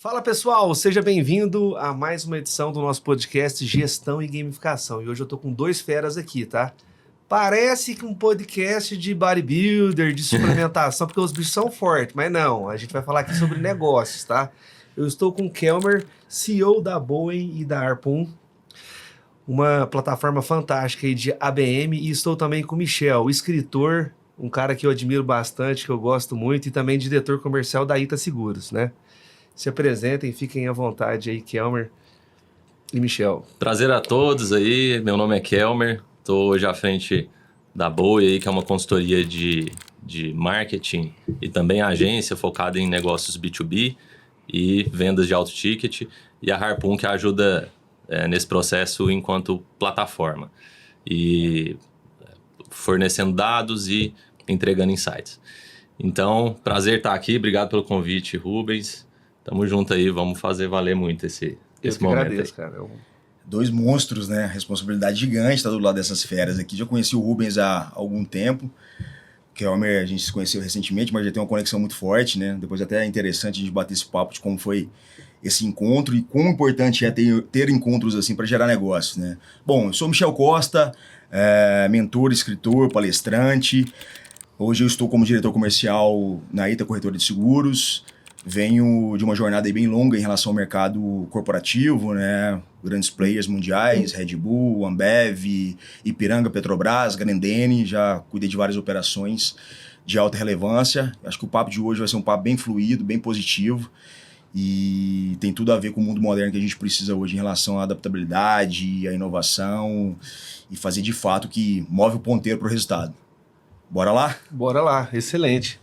Fala pessoal, seja bem-vindo a mais uma edição do nosso podcast Gestão e Gamificação. E hoje eu tô com dois feras aqui, tá? Parece que um podcast de bodybuilder, de suplementação, porque os bichos são fortes, mas não, a gente vai falar aqui sobre negócios, tá? Eu estou com o Kelmer, CEO da Bowen e da Harpoon, uma plataforma fantástica aí de ABM, e estou também com o Michel, escritor, um cara que eu admiro bastante, que eu gosto muito, e também diretor comercial da Ita Seguros, né? Se apresentem, fiquem à vontade aí, Kelmer e Michel. Prazer a todos aí, meu nome é Kelmer, estou hoje à frente da Bowen aí, que é uma consultoria de marketing e também agência focada em negócios B2B e vendas de alto ticket, e a Harpoon que ajuda nesse processo enquanto plataforma e fornecendo dados e entregando insights. Então, prazer estar aqui, obrigado pelo convite, Rubens. Tamo junto aí, vamos fazer valer muito esse momento. Agradeço, aí. cara. Dois monstros, né? Responsabilidade gigante estar do lado dessas feras aqui. Já conheci o Rubens há algum tempo. O Kelmer, a gente se conheceu recentemente, mas já tem uma conexão muito forte, né? Depois até é interessante a gente bater esse papo de como foi esse encontro e quão importante é ter encontros assim para gerar negócios, né? Bom, eu sou Michel Costa, mentor, escritor, palestrante. Hoje eu estou como diretor comercial na Ita Corretora de Seguros. Venho de uma jornada aí bem longa em relação ao mercado corporativo, né? Grandes players mundiais, Red Bull, Ambev, Ipiranga, Petrobras, Grendene. Já cuidei de várias operações de alta relevância. Acho que o papo de hoje vai ser um papo bem fluido, bem positivo. E tem tudo a ver com o mundo moderno que a gente precisa hoje em relação à adaptabilidade, à inovação e fazer de fato o que move o ponteiro para o resultado. Bora lá? Bora lá, excelente.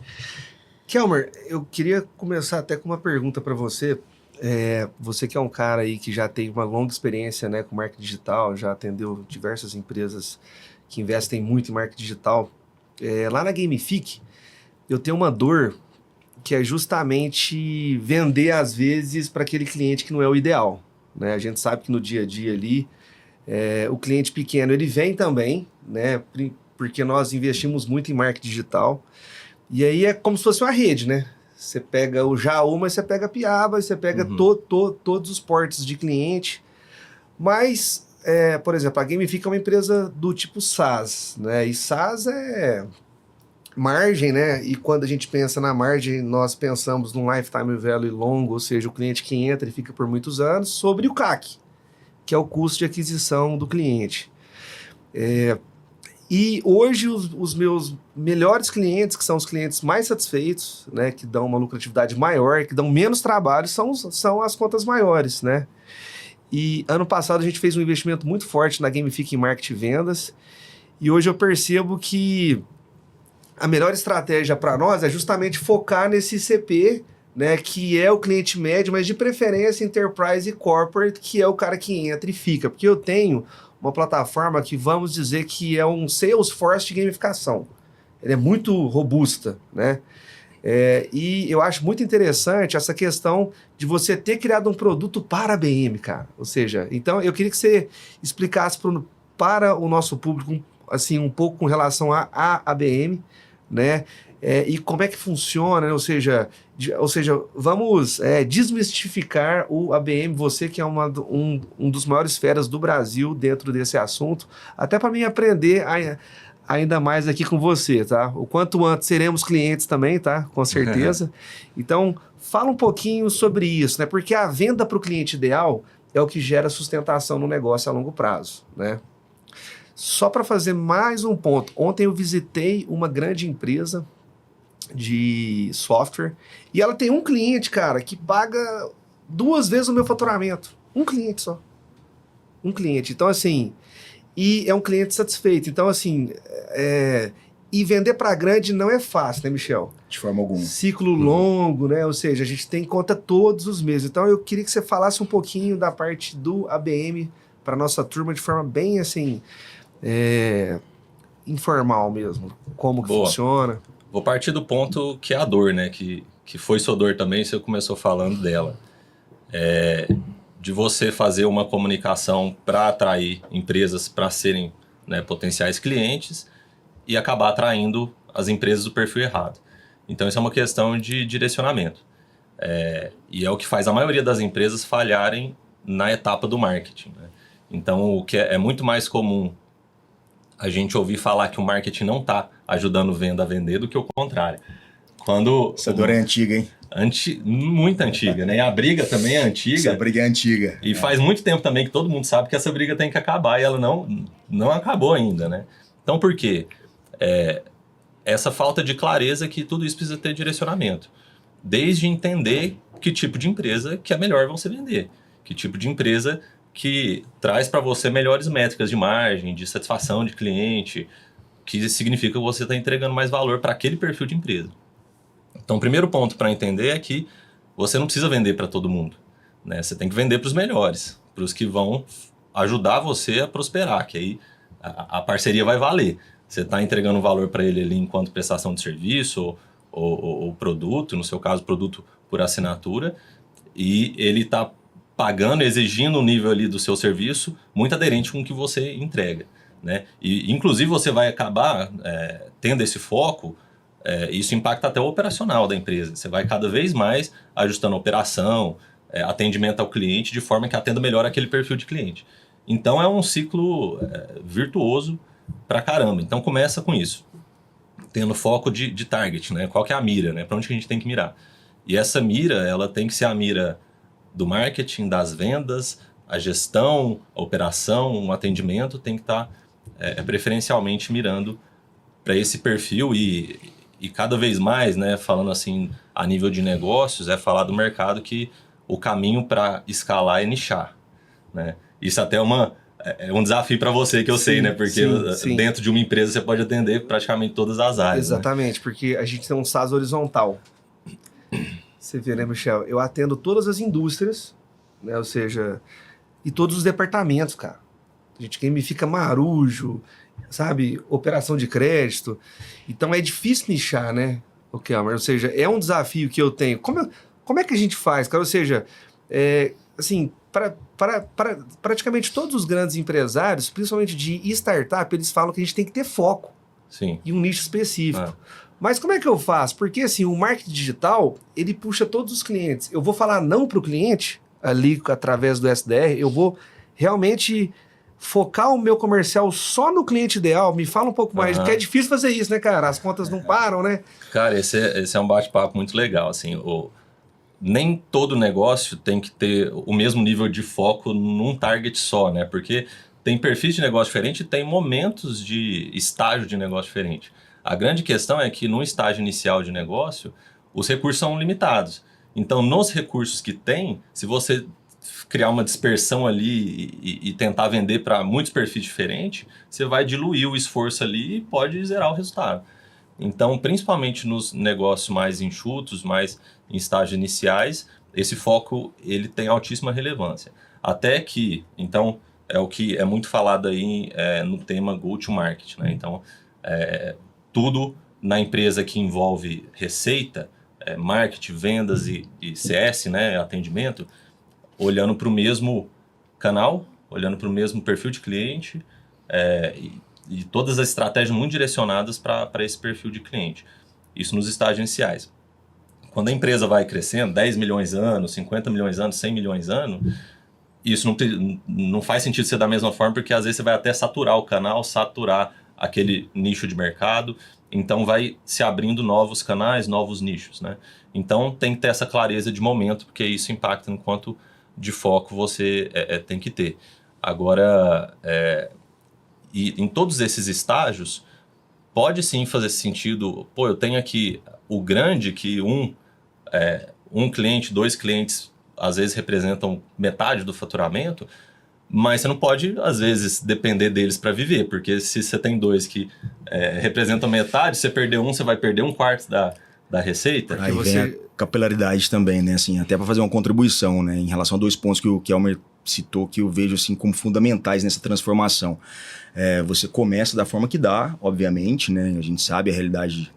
Kelmer, eu queria começar até com uma pergunta para você. Você que é um cara aí que já tem uma longa experiência, né, com marketing digital, já atendeu diversas empresas que investem muito em marketing digital. Lá na Gamifique, eu tenho uma dor que é justamente vender, às vezes, para aquele cliente que não é o ideal, né? A gente sabe que no dia a dia ali, o cliente pequeno, ele vem também, né, porque nós investimos muito em marketing digital. E aí é como se fosse uma rede, né? Você pega o Jaú, mas você pega a Piaba, você pega todos os portes de cliente. Mas, por exemplo, a Gamifique é uma empresa do tipo SaaS, né? E SaaS é margem, né? E quando a gente pensa na margem, nós pensamos num lifetime value longo, ou seja, o cliente que entra e fica por muitos anos, sobre o CAC, que é o custo de aquisição do cliente. E hoje os meus melhores clientes, que são os clientes mais satisfeitos, né, que dão uma lucratividade maior, que dão menos trabalho, são as contas maiores, né? E ano passado a gente fez um investimento muito forte na Gamifique em marketing e vendas, e hoje eu percebo que a melhor estratégia para nós é justamente focar nesse CP, né, que é o cliente médio, mas de preferência enterprise e corporate, que é o cara que entra e fica, porque eu tenho uma plataforma que vamos dizer que é um Salesforce de gamificação. Ela é muito robusta, né? E eu acho muito interessante essa questão de você ter criado um produto para a ABM, cara. Ou seja, então eu queria que você explicasse para o nosso público assim, um pouco com relação à ABM, né? E como é que funciona, né? Ou seja, vamos desmistificar o ABM, você que é um dos maiores feras do Brasil dentro desse assunto, até para mim aprender ainda mais aqui com você, tá? O quanto antes seremos clientes também, tá? Com certeza. Então, fala um pouquinho sobre isso, né? Porque a venda para o cliente ideal é o que gera sustentação no negócio a longo prazo, né? Só para fazer mais um ponto, ontem eu visitei uma grande empresa de software, e ela tem um cliente, cara, que paga 2 vezes o meu faturamento. Um cliente só. Um cliente. Então, assim, e é um cliente satisfeito. Então, assim, e vender para grande não é fácil, né, Michel? De forma alguma. Ciclo longo, né? Ou seja, a gente tem conta todos os meses. Então, eu queria que você falasse um pouquinho da parte do ABM para nossa turma de forma bem, assim, informal mesmo. Como que funciona. Vou partir do ponto que é a dor, né? Que foi sua dor também, você começou falando dela. De você fazer uma comunicação para atrair empresas para serem, né, potenciais clientes e acabar atraindo as empresas do perfil errado. Então, isso é uma questão de direcionamento. E é o que faz a maioria das empresas falharem na etapa do marketing, né? Então, o que é muito mais comum a gente ouvir falar que o marketing não está ajudando venda a vender do que o contrário. Essa dor é antiga, hein? Muito antiga, né? E a briga também é antiga. Essa briga é antiga. E faz muito tempo também que todo mundo sabe que essa briga tem que acabar e ela não acabou ainda, né? Então, por quê? Essa falta de clareza que tudo isso precisa ter direcionamento. Desde entender que tipo de empresa que é melhor você vender. Que tipo de empresa que traz para você melhores métricas de margem, de satisfação de cliente, que significa que você está entregando mais valor para aquele perfil de empresa. Então, o primeiro ponto para entender é que você não precisa vender para todo mundo, né? Você tem que vender para os melhores, para os que vão ajudar você a prosperar, que aí a parceria vai valer. Você está entregando valor para ele ali enquanto prestação de serviço ou produto, no seu caso, produto por assinatura, e ele está pagando, exigindo um nível ali do seu serviço muito aderente com o que você entrega, né? E, inclusive, você vai acabar tendo esse foco. Isso impacta até o operacional da empresa. Você vai cada vez mais ajustando a operação, atendimento ao cliente, de forma que atenda melhor aquele perfil de cliente. Então, é um ciclo virtuoso pra caramba. Então, começa com isso. Tendo foco de target, né? Qual que é a mira, né? Para onde que a gente tem que mirar? E essa mira, ela tem que ser a mira do marketing, das vendas, a gestão, a operação, o atendimento tem que estar preferencialmente mirando para esse perfil e cada vez mais, né, falando assim a nível de negócios, falar do mercado que o caminho para escalar é nichar, né? Isso até é um desafio para você, que eu sei, né? Porque sim. Dentro de uma empresa você pode atender praticamente todas as áreas. Exatamente, né? Porque a gente tem um SaaS horizontal. Você vê, né, Michel? Eu atendo todas as indústrias, né? Ou seja, e todos os departamentos, cara. A gente gamifica marujo, sabe? Operação de crédito. Então é difícil nichar, né, o Kelmer? Ou seja, é um desafio que eu tenho. Como é que a gente faz, cara? Ou seja, assim, para praticamente todos os grandes empresários, principalmente de startup, eles falam que a gente tem que ter foco. Sim. E um nicho específico. Mas como é que eu faço? Porque assim, o marketing digital, ele puxa todos os clientes. Eu vou falar não para o cliente, ali através do SDR, eu vou realmente focar o meu comercial só no cliente ideal. Me fala um pouco mais, porque é difícil fazer isso, né, cara? As contas não param, né? Cara, esse é um bate-papo muito legal, assim, nem todo negócio tem que ter o mesmo nível de foco num target só, né? Porque tem perfis de negócio diferente e tem momentos de estágio de negócio diferente. A grande questão é que no estágio inicial de negócio, os recursos são limitados. Então, nos recursos que tem, se você criar uma dispersão ali e tentar vender para muitos perfis diferentes, você vai diluir o esforço ali e pode zerar o resultado. Então, principalmente nos negócios mais enxutos, mais em estágios iniciais, esse foco ele tem altíssima relevância. Até que, então, é o que é muito falado aí no tema go-to-market, né? Então, tudo na empresa que envolve receita, marketing, vendas e CS, né, atendimento, olhando para o mesmo canal, olhando para o mesmo perfil de cliente e todas as estratégias muito direcionadas para esse perfil de cliente. Isso nos estágios iniciais. Quando a empresa vai crescendo, 10 milhões anos, 50 milhões anos, 100 milhões anos, isso não faz sentido ser da mesma forma, porque às vezes você vai até saturar o canal, saturar aquele nicho de mercado, então vai se abrindo novos canais, novos nichos, né? Então tem que ter essa clareza de momento, porque isso impacta no quanto de foco você tem que ter. Agora, e em todos esses estágios, pode sim fazer sentido, eu tenho aqui o grande, que um cliente, 2 clientes, às vezes representam metade do faturamento, mas você não pode, às vezes, depender deles para viver, porque se você tem 2 que representam metade, você perder um, você vai perder 1/4 da receita. Aí vem a capilaridade também, né? Assim, até para fazer uma contribuição, né? Em relação a 2 pontos que o Kelmer citou, que eu vejo assim como fundamentais nessa transformação. Você começa da forma que dá, obviamente, né? A gente sabe a realidade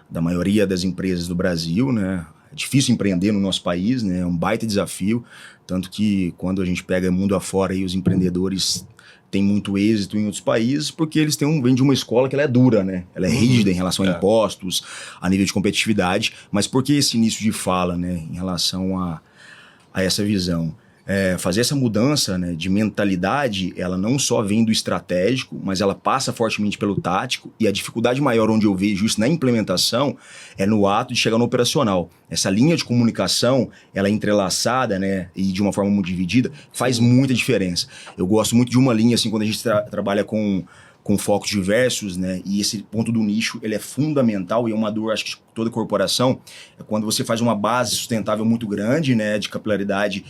da maioria das empresas do Brasil, né? É difícil empreender no nosso país, né? É um baita desafio. Tanto que quando a gente pega mundo afora aí, os empreendedores têm muito êxito em outros países, porque eles vêm de uma escola que ela é dura, né? Ela é rígida em relação a impostos, a nível de competitividade. Mas por que esse início de fala, né? Em relação a essa visão? Fazer essa mudança, né, de mentalidade, ela não só vem do estratégico, mas ela passa fortemente pelo tático, e a dificuldade maior onde eu vejo isso na implementação é no ato de chegar no operacional. Essa linha de comunicação, ela é entrelaçada, né, e de uma forma muito dividida, faz muita diferença. Eu gosto muito de uma linha, assim, quando a gente trabalha com focos diversos, né? E esse ponto do nicho, ele é fundamental e é uma dor, acho que de toda corporação, é quando você faz uma base sustentável muito grande, né? De capilaridade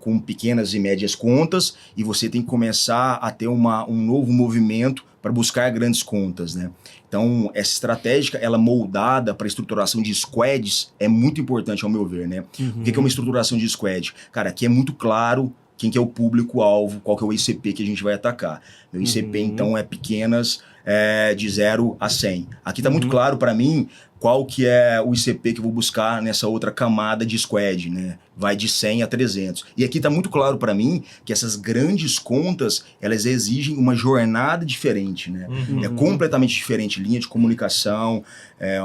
com pequenas e médias contas, e você tem que começar a ter um novo movimento para buscar grandes contas, né? Então, essa estratégica, ela moldada para a estruturação de squads é muito importante, ao meu ver, né? O que é uma estruturação de squad? Cara, aqui é muito claro quem que é o público-alvo, qual que é o ICP que a gente vai atacar. Meu ICP, então, é pequenas de 0 a 100. Aqui está muito claro para mim qual que é o ICP que eu vou buscar nessa outra camada de squad, né? Vai de 100 a 300. E aqui está muito claro para mim que essas grandes contas, elas exigem uma jornada diferente, né? É completamente diferente, linha de comunicação,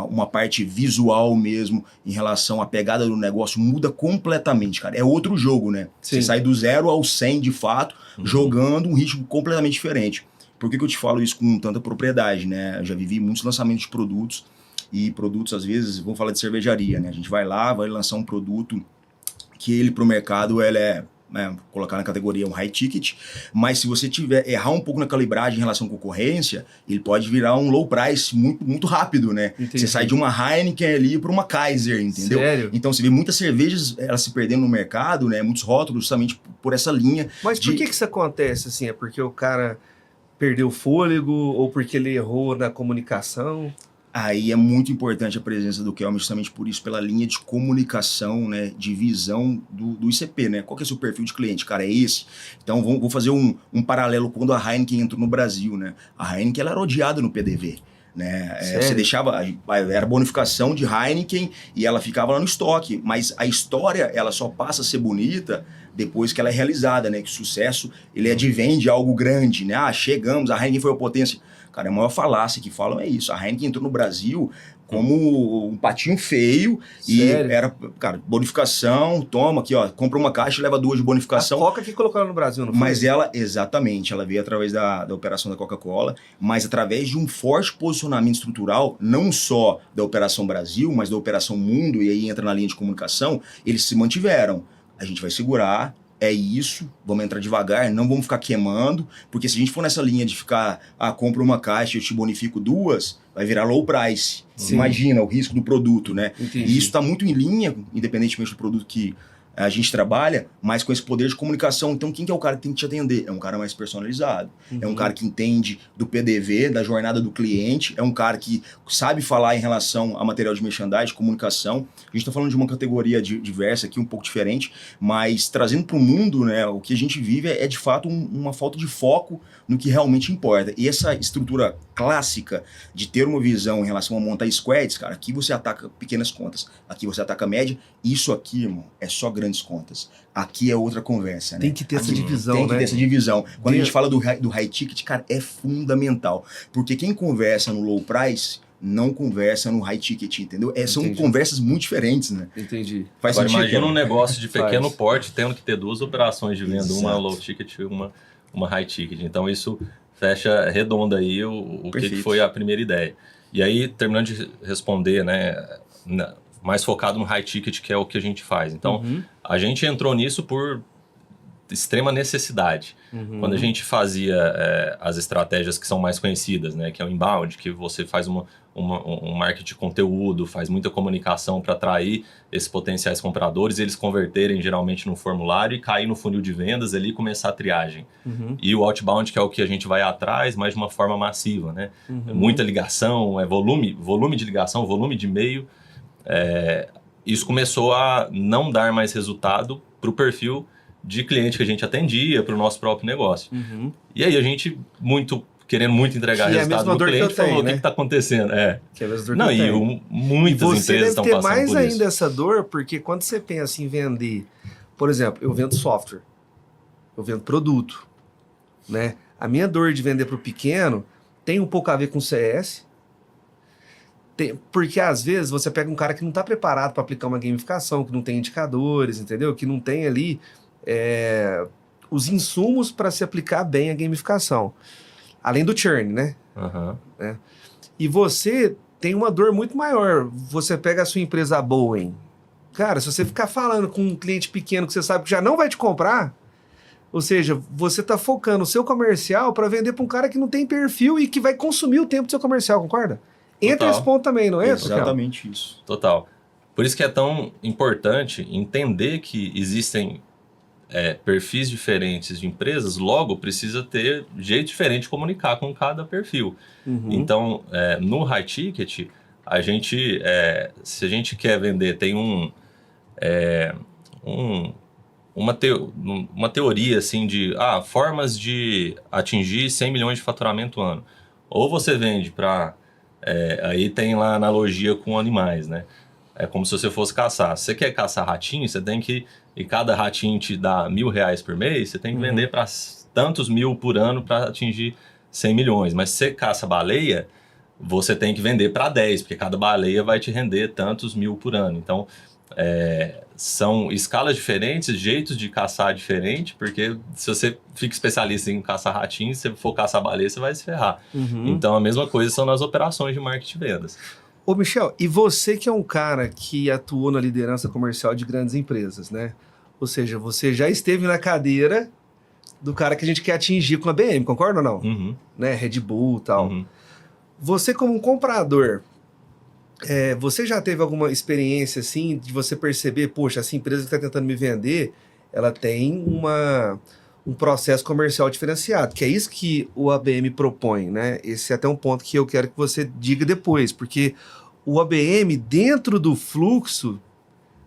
uma parte visual mesmo, em relação à pegada do negócio, muda completamente, cara. É outro jogo, né? Sim. Você sai do 0 ao 100, de fato, jogando um ritmo completamente diferente. Por que eu te falo isso com tanta propriedade, né? Eu já vivi muitos lançamentos de produtos, e produtos, às vezes, vamos falar de cervejaria, né? A gente vai lá, vai lançar um produto que ele pro mercado, colocar na categoria um high ticket, mas se você errar um pouco na calibragem em relação à concorrência, ele pode virar um low price muito, muito rápido, né? Entendi. Você sai de uma Heineken ali para uma Kaiser, entendeu? Sério? Então você vê muitas cervejas elas se perdendo no mercado, né? Muitos rótulos justamente por essa linha. Mas por que isso acontece, assim? É porque o cara perdeu o fôlego ou porque ele errou na comunicação? Aí é muito importante a presença do Kelmer, justamente por isso, pela linha de comunicação, né, de visão do ICP, né? Qual que é o seu perfil de cliente? Cara, é esse? Então, vou fazer um paralelo quando a Heineken entrou no Brasil, né? A Heineken, ela era odiada no PDV, né? Você deixava, era bonificação de Heineken e ela ficava lá no estoque, mas a história, ela só passa a ser bonita depois que ela é realizada, né? Que o sucesso, ele advém de algo grande, né? Chegamos, a Heineken foi a potência. Cara, a maior falácia que falam é isso. A Heineken entrou no Brasil como um patinho feio. Sério? E era, cara, bonificação, toma aqui, ó, compra uma caixa e leva 2 de bonificação. A Coca que colocaram no Brasil, não foi? Mas ela, exatamente, ela veio através da operação da Coca-Cola, mas através de um forte posicionamento estrutural, não só da Operação Brasil, mas da Operação Mundo, e aí entra na linha de comunicação, eles se mantiveram. A gente vai segurar, é isso, vamos entrar devagar, não vamos ficar queimando, porque se a gente for nessa linha de ficar, compra uma caixa e eu te bonifico 2, vai virar low price. Sim. Imagina o risco do produto, né? Entendi. E isso está muito em linha, independentemente do produto que a gente trabalha, mas com esse poder de comunicação. Então, quem que é o cara que tem que te atender? É um cara mais personalizado. É um cara que entende do PDV, da jornada do cliente. É um cara que sabe falar em relação a material de merchandising, comunicação. A gente está falando de uma categoria diversa aqui, um pouco diferente, mas trazendo para o mundo, né, o que a gente vive é de fato uma falta de foco no que realmente importa. E essa estrutura clássica de ter uma visão em relação a montar squads, cara, aqui você ataca pequenas contas, aqui você ataca média. Isso aqui, irmão, é só grandes contas. Aqui é outra conversa, né? Tem que ter essa divisão, Tem que né? ter essa divisão. Quando a gente fala do high ticket, cara, é fundamental. Porque quem conversa no low price não conversa no high ticket, entendeu? São conversas muito diferentes, né? Entendi. Faz Agora, sentido. imagina um negócio de pequeno Faz. porte tendo que ter 2 operações de venda, uma Exato. low ticket e uma high ticket. Então, isso fecha redonda aí o que foi a primeira ideia. E aí, terminando de responder, né, mais focado no high ticket, que é o que a gente faz. Então, a gente entrou nisso por extrema necessidade. Quando a gente fazia as estratégias que são mais conhecidas, né, que é o inbound, que você faz um marketing de conteúdo, faz muita comunicação para atrair esses potenciais compradores, eles converterem geralmente no formulário e cair no funil de vendas ali e começar a triagem. E o outbound, que é o que a gente vai atrás, mas de uma forma massiva, né? Muita ligação, volume de ligação, volume de e-mail. Isso começou a não dar mais resultado para o perfil de cliente que a gente atendia, para o nosso próprio negócio. E aí a gente, muito querendo muito entregar Que é a resultado mesma no dor que eu cliente, falou, tenho, o que né? está acontecendo? Que é a mesma dor Não, que eu e tenho. muitas E você empresas deve estão ter passando mais por ainda isso. essa dor, porque quando você pensa em vender, por exemplo, eu vendo software, eu vendo produto, né? A minha dor de vender para o pequeno tem um pouco a ver com CS, porque às vezes você pega um cara que não está preparado para aplicar uma gamificação, que não tem indicadores, entendeu? Que não tem ali os insumos para se aplicar bem a gamificação. Além do churn, né? Aham. E você tem uma dor muito maior. Você pega a sua empresa Boeing. Cara, se você ficar falando com um cliente pequeno que você sabe que já não vai te comprar, ou seja, você está focando o seu comercial para vender para um cara que não tem perfil e que vai consumir o tempo do seu comercial, concorda? Entra Total. esse ponto também, não entra? Exatamente isso. Total. Por isso que é tão importante entender que existem perfis diferentes de empresas, logo precisa ter jeito diferente de comunicar com cada perfil. Uhum. Então, no high ticket, a gente, se a gente quer vender, tem uma teoria assim de formas de atingir 100 milhões de faturamento ano. Ou você vende para... aí tem lá a analogia com animais, né? É como se você fosse caçar. Se você quer caçar ratinho, você tem que... E cada ratinho te dá R$1.000 por mês, você tem que vender para tantos mil por ano para atingir 100 milhões. Mas se você caça baleia, você tem que vender para 10, porque cada baleia vai te render tantos mil por ano. Então, são escalas diferentes, jeitos de caçar diferente, porque se você fica especialista em caçar ratinho, se você for caçar baleia, você vai se ferrar. Então, a mesma coisa são nas operações de marketing e vendas. Ô, Michel, e você que é um cara que atuou na liderança comercial de grandes empresas, né? Ou seja, você já esteve na cadeira do cara que a gente quer atingir com a BM, concorda ou não? Uhum. Né? Red Bull e tal. Uhum. Você como um comprador, você já teve alguma experiência assim de você perceber, poxa, essa empresa que está tentando me vender, ela tem um processo comercial diferenciado, que é isso que o ABM propõe, né? Esse é até um ponto que eu quero que você diga depois, porque o ABM, dentro do fluxo,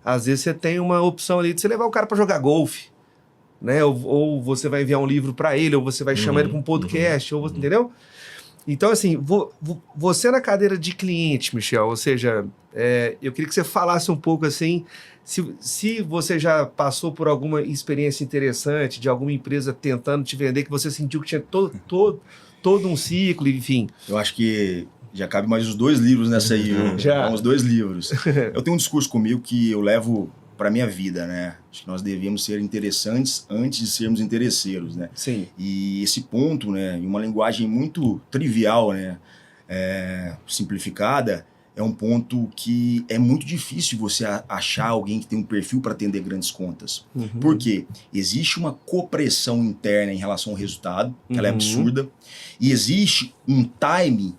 às vezes você tem uma opção ali de você levar o cara para jogar golfe, né? Ou você vai enviar um livro para ele, ou você vai chamar ele para um podcast, ou entendeu? Então, assim, você na cadeira de cliente, Michel, ou seja, eu queria que você falasse um pouco assim, se você já passou por alguma experiência interessante de alguma empresa tentando te vender, que você sentiu que tinha todo um ciclo, enfim. Eu acho que já cabe mais os 2 livros nessa aí. Já. Uns 2 livros. Eu tenho um discurso comigo que eu levo para minha vida, né? Acho que nós devemos ser interessantes antes de sermos interesseiros, né? Sim. E esse ponto, né, em uma linguagem muito trivial, né, simplificada, é um ponto que é muito difícil você achar alguém que tem um perfil para atender grandes contas. Por quê? Existe uma copressão interna em relação ao resultado, que ela é absurda, e existe um time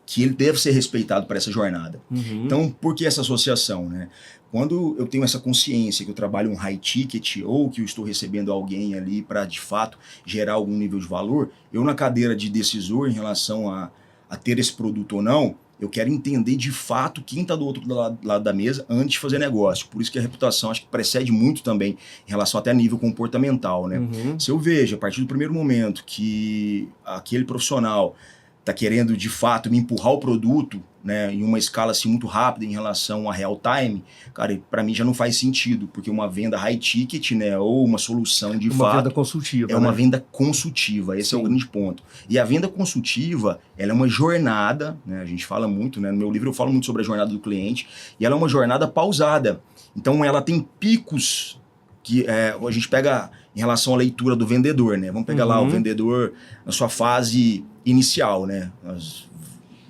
que ele deve ser respeitado para essa jornada. Então, por que essa associação, né? Quando eu tenho essa consciência que eu trabalho um high ticket ou que eu estou recebendo alguém ali para, de fato, gerar algum nível de valor, eu na cadeira de decisor em relação a ter esse produto ou não, eu quero entender de fato quem está do outro lado da mesa antes de fazer negócio. Por isso que a reputação acho que precede muito também em relação até a nível comportamental, né? Se eu vejo, a partir do primeiro momento, que aquele profissional está querendo de fato me empurrar o produto, né, em uma escala assim muito rápida em relação a real time, cara, para mim já não faz sentido, porque uma venda high ticket, né, ou uma solução de fato... Uma venda consultiva, uma venda consultiva, esse é o grande ponto. E a venda consultiva, ela é uma jornada, né, a gente fala muito, né, no meu livro eu falo muito sobre a jornada do cliente, e ela é uma jornada pausada. Então ela tem picos que a gente pega em relação à leitura do vendedor, né? Vamos pegar lá o vendedor na sua fase inicial, né? Nós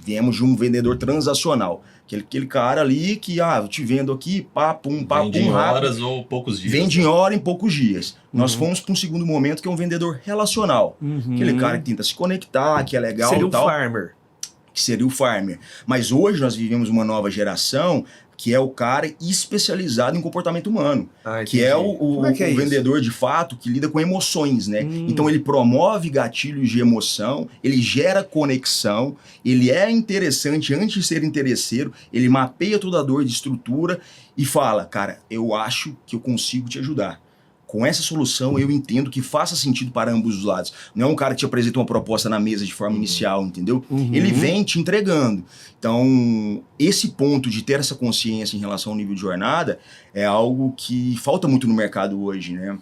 viemos de um vendedor transacional. Aquele cara ali que, eu te vendo aqui, pum, Vende em horas ou poucos dias. Vende em hora em poucos dias. Nós fomos para um segundo momento que é um vendedor relacional. Aquele cara que tenta se conectar, que é legal e tal. Farmer. Que seria o farmer. Mas hoje nós vivemos uma nova geração que é o cara especializado em comportamento humano, que é o vendedor de fato que lida com emoções, né? Então ele promove gatilhos de emoção, ele gera conexão, ele é interessante antes de ser interesseiro, ele mapeia toda a dor de estrutura e fala, cara, eu acho que eu consigo te ajudar. com essa solução eu entendo que faça sentido para ambos os lados. Não é um cara que te apresenta uma proposta na mesa de forma inicial, entendeu? Ele vem te entregando. Então, esse ponto de ter essa consciência em relação ao nível de jornada é algo que falta muito no mercado hoje, né?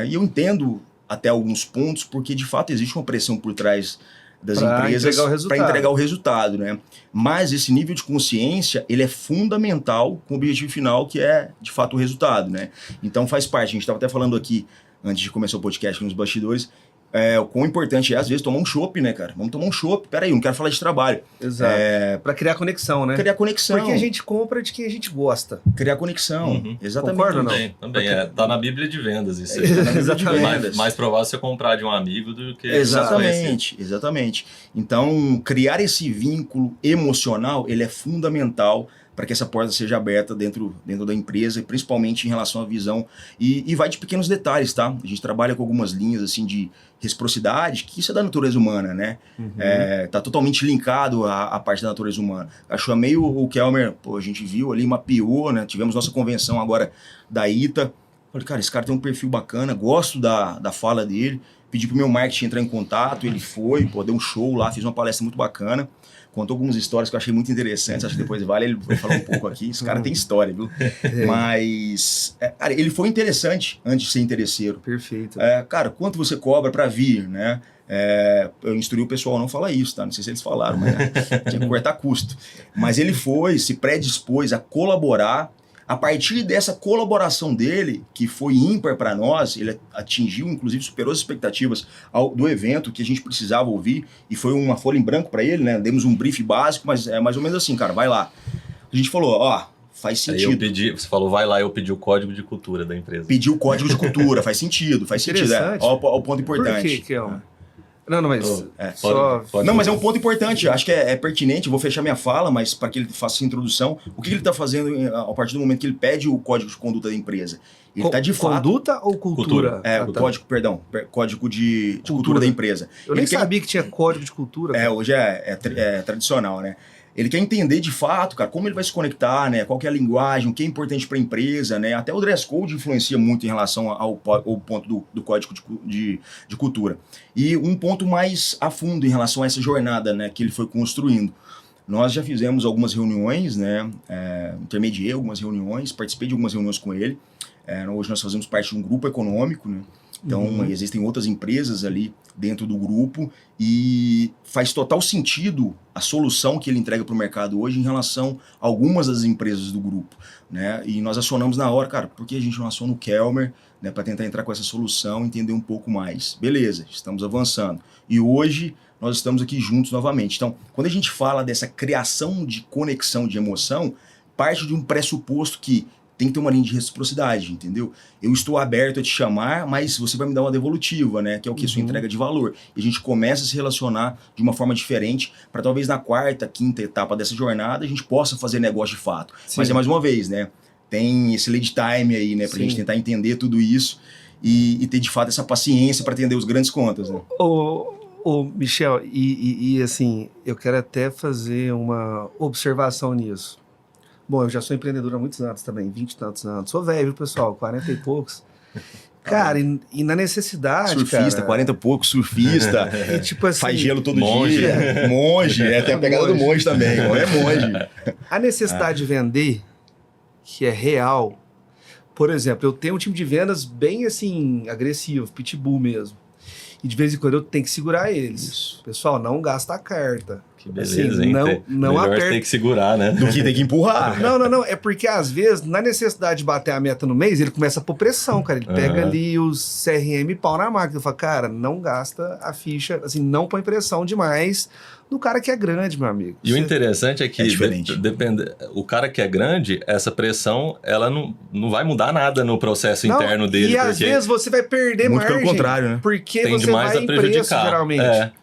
E eu entendo até alguns pontos, porque de fato existe uma pressão por trás das empresas para entregar o resultado, né? Mas esse nível de consciência, ele é fundamental com o objetivo final, que é, de fato, o resultado, né? Então faz parte, a gente estava até falando aqui, antes de começar o podcast nos bastidores, o quão importante é, às vezes, tomar um chopp, né, cara? Vamos tomar um chopp. Peraí, eu não quero falar de trabalho. Exato. Pra criar conexão, né? Criar conexão. Porque a gente compra de quem a gente gosta. Criar conexão. Exatamente. Concorda ou não? Também. Tá na Bíblia de vendas isso aí. Exatamente. Mais provável você comprar de um amigo do que... Exatamente. Então, criar esse vínculo emocional, ele é fundamental para que essa porta seja aberta dentro da empresa, principalmente em relação à visão. E vai de pequenos detalhes, tá? A gente trabalha com algumas linhas assim de reciprocidade, que isso é da natureza humana, né? Tá totalmente linkado à parte da natureza humana. Eu chamei o Kelmer, a gente viu ali, mapeou, né? Tivemos nossa convenção agora da ITA. Falei, cara, esse cara tem um perfil bacana, gosto da fala dele. Pedi pro meu marketing entrar em contato, ele foi, deu um show lá, fez uma palestra muito bacana. Contou algumas histórias que eu achei muito interessantes, acho que depois vale ele falar um pouco aqui. Esse cara tem história, viu? Mas, cara, ele foi interessante antes de ser interesseiro. Perfeito. Cara, quanto você cobra para vir, né? Eu instruí o pessoal a não falar isso, tá? Não sei se eles falaram, mas tinha que cortar custo. Mas ele se predispôs a colaborar. A partir dessa colaboração dele, que foi ímpar para nós, ele atingiu, inclusive superou as expectativas do evento que a gente precisava ouvir, e foi uma folha em branco para ele, né? Demos um brief básico, mas é mais ou menos assim, cara, vai lá. A gente falou, faz sentido. Você falou, vai lá, eu pedi o código de cultura da empresa. Pedi o código de cultura, faz sentido. Olha o ponto importante. Por que, Kelmer? Não, mas mas é um ponto importante, acho que é pertinente, vou fechar minha fala, mas para que ele faça essa introdução, o que ele está fazendo a partir do momento que ele pede o código de conduta da empresa? Ele está de fato... Conduta ou cultura? Código de cultura da empresa. Eu nem sabia que tinha código de cultura. Hoje é tradicional, né? Ele quer entender de fato, cara, como ele vai se conectar, né? Qual que é a linguagem, o que é importante para a empresa, né? Até o dress code influencia muito em relação ao ponto do código de cultura. E um ponto mais a fundo em relação a essa jornada, né, que ele foi construindo. Nós já fizemos algumas reuniões, né? Intermediei algumas reuniões, participei de algumas reuniões com ele. Hoje nós fazemos parte de um grupo econômico, né? Então, existem outras empresas ali dentro do grupo e faz total sentido a solução que ele entrega para o mercado hoje em relação a algumas das empresas do grupo, né? E nós acionamos na hora, cara, por que a gente não aciona o Kelmer, né, para tentar entrar com essa solução, entender um pouco mais? Beleza, estamos avançando. E hoje nós estamos aqui juntos novamente. Então, quando a gente fala dessa criação de conexão de emoção, parte de um pressuposto que tem que ter uma linha de reciprocidade, entendeu? Eu estou aberto a te chamar, mas você vai me dar uma devolutiva, né? Que é o que? Sua entrega de valor. E a gente começa a se relacionar de uma forma diferente para talvez na quarta, quinta etapa dessa jornada a gente possa fazer negócio de fato. Sim. Mas mais uma vez, né? Tem esse lead time aí, né? Pra gente tentar entender tudo isso e ter de fato essa paciência para atender os grandes contas, né? Michel, e assim, eu quero até fazer uma observação nisso. Bom, eu já sou empreendedor há muitos anos também, 20 e tantos anos. Sou velho, viu, pessoal? 40 e poucos. Cara, e na necessidade, surfista, cara... 40 e poucos, surfista. E, tipo assim, faz gelo todo dia. Monge. Tem a pegada do monge também. É monge. A necessidade de vender, que é real. Por exemplo, eu tenho um time de vendas bem, assim, agressivo, pitbull mesmo. E de vez em quando eu tenho que segurar eles. Isso. Pessoal, não gasta a carta. Que beleza, assim, hein? Não melhor aperta. Tem que segurar, né? Do que tem que empurrar. Não. É porque, às vezes, na necessidade de bater a meta no mês, ele começa a pôr pressão, cara. Ele pega ali os CRM e pau na máquina. Eu falo, cara, não gasta a ficha, assim, não põe pressão demais do cara que é grande, meu amigo. E o interessante é que o cara que é grande, essa pressão, ela não vai mudar nada no processo interno dele. E às vezes você vai perder muito margem. Pelo contrário, né? Porque Tende você mais vai a em prejudicar. preço, geralmente.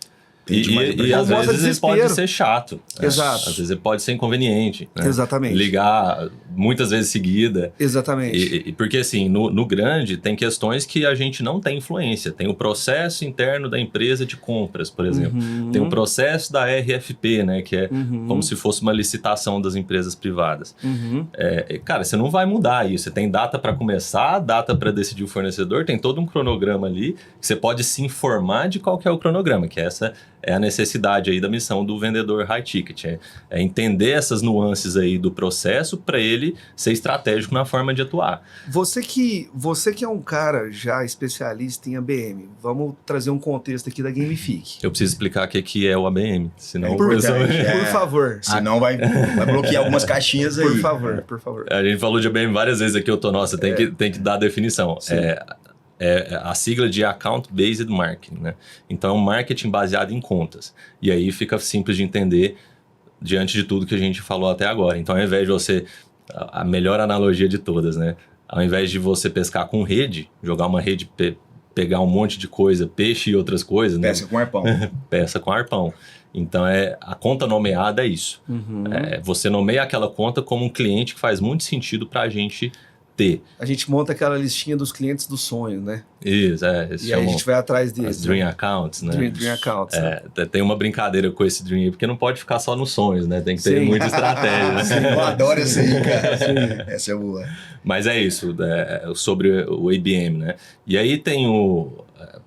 E às Mostra vezes ele pode ser chato. Exato. Às vezes ele pode ser inconveniente. Né? Exatamente. Ligar muitas vezes seguida. Exatamente. Porque assim, no grande tem questões que a gente não tem influência. Tem o processo interno da empresa de compras, por exemplo. Tem o processo da RFP, né? Que é como se fosse uma licitação das empresas privadas. Cara, você não vai mudar isso. Você tem data para começar, data para decidir o fornecedor, tem todo um cronograma ali que você pode se informar de qual que é o cronograma, que essa é a necessidade aí da missão do vendedor high ticket, é entender essas nuances aí do processo para ele ser estratégico na forma de atuar. Você que é um cara já especialista em ABM, vamos trazer um contexto aqui da Gamifique. Eu preciso explicar o que é o ABM, senão Por favor. Senão vai bloquear algumas caixinhas aí. Por favor. A gente falou de ABM várias vezes aqui, tem que dar a definição. É a sigla de Account Based Marketing, né? Então é um marketing baseado em contas. E aí fica simples de entender diante de tudo que a gente falou até agora. Então ao invés de você... A melhor analogia de todas, né? Ao invés de você pescar com rede, jogar uma rede, pegar um monte de coisa, peixe e outras coisas... Pesca com arpão. Pesca com arpão. Então a conta nomeada é isso. Você nomeia aquela conta como um cliente que faz muito sentido para a gente ter. A gente monta aquela listinha dos clientes do sonho, né? Isso, e aí a gente vai atrás deles. Dream Accounts, né? Dream Accounts. Tem uma brincadeira com esse Dream, porque não pode ficar só nos sonhos, né? Tem que ter muita estratégia. Né? Sim, eu adoro essa aí, cara. Sim. Essa é boa. Mas é isso, sobre o ABM, né? E aí tem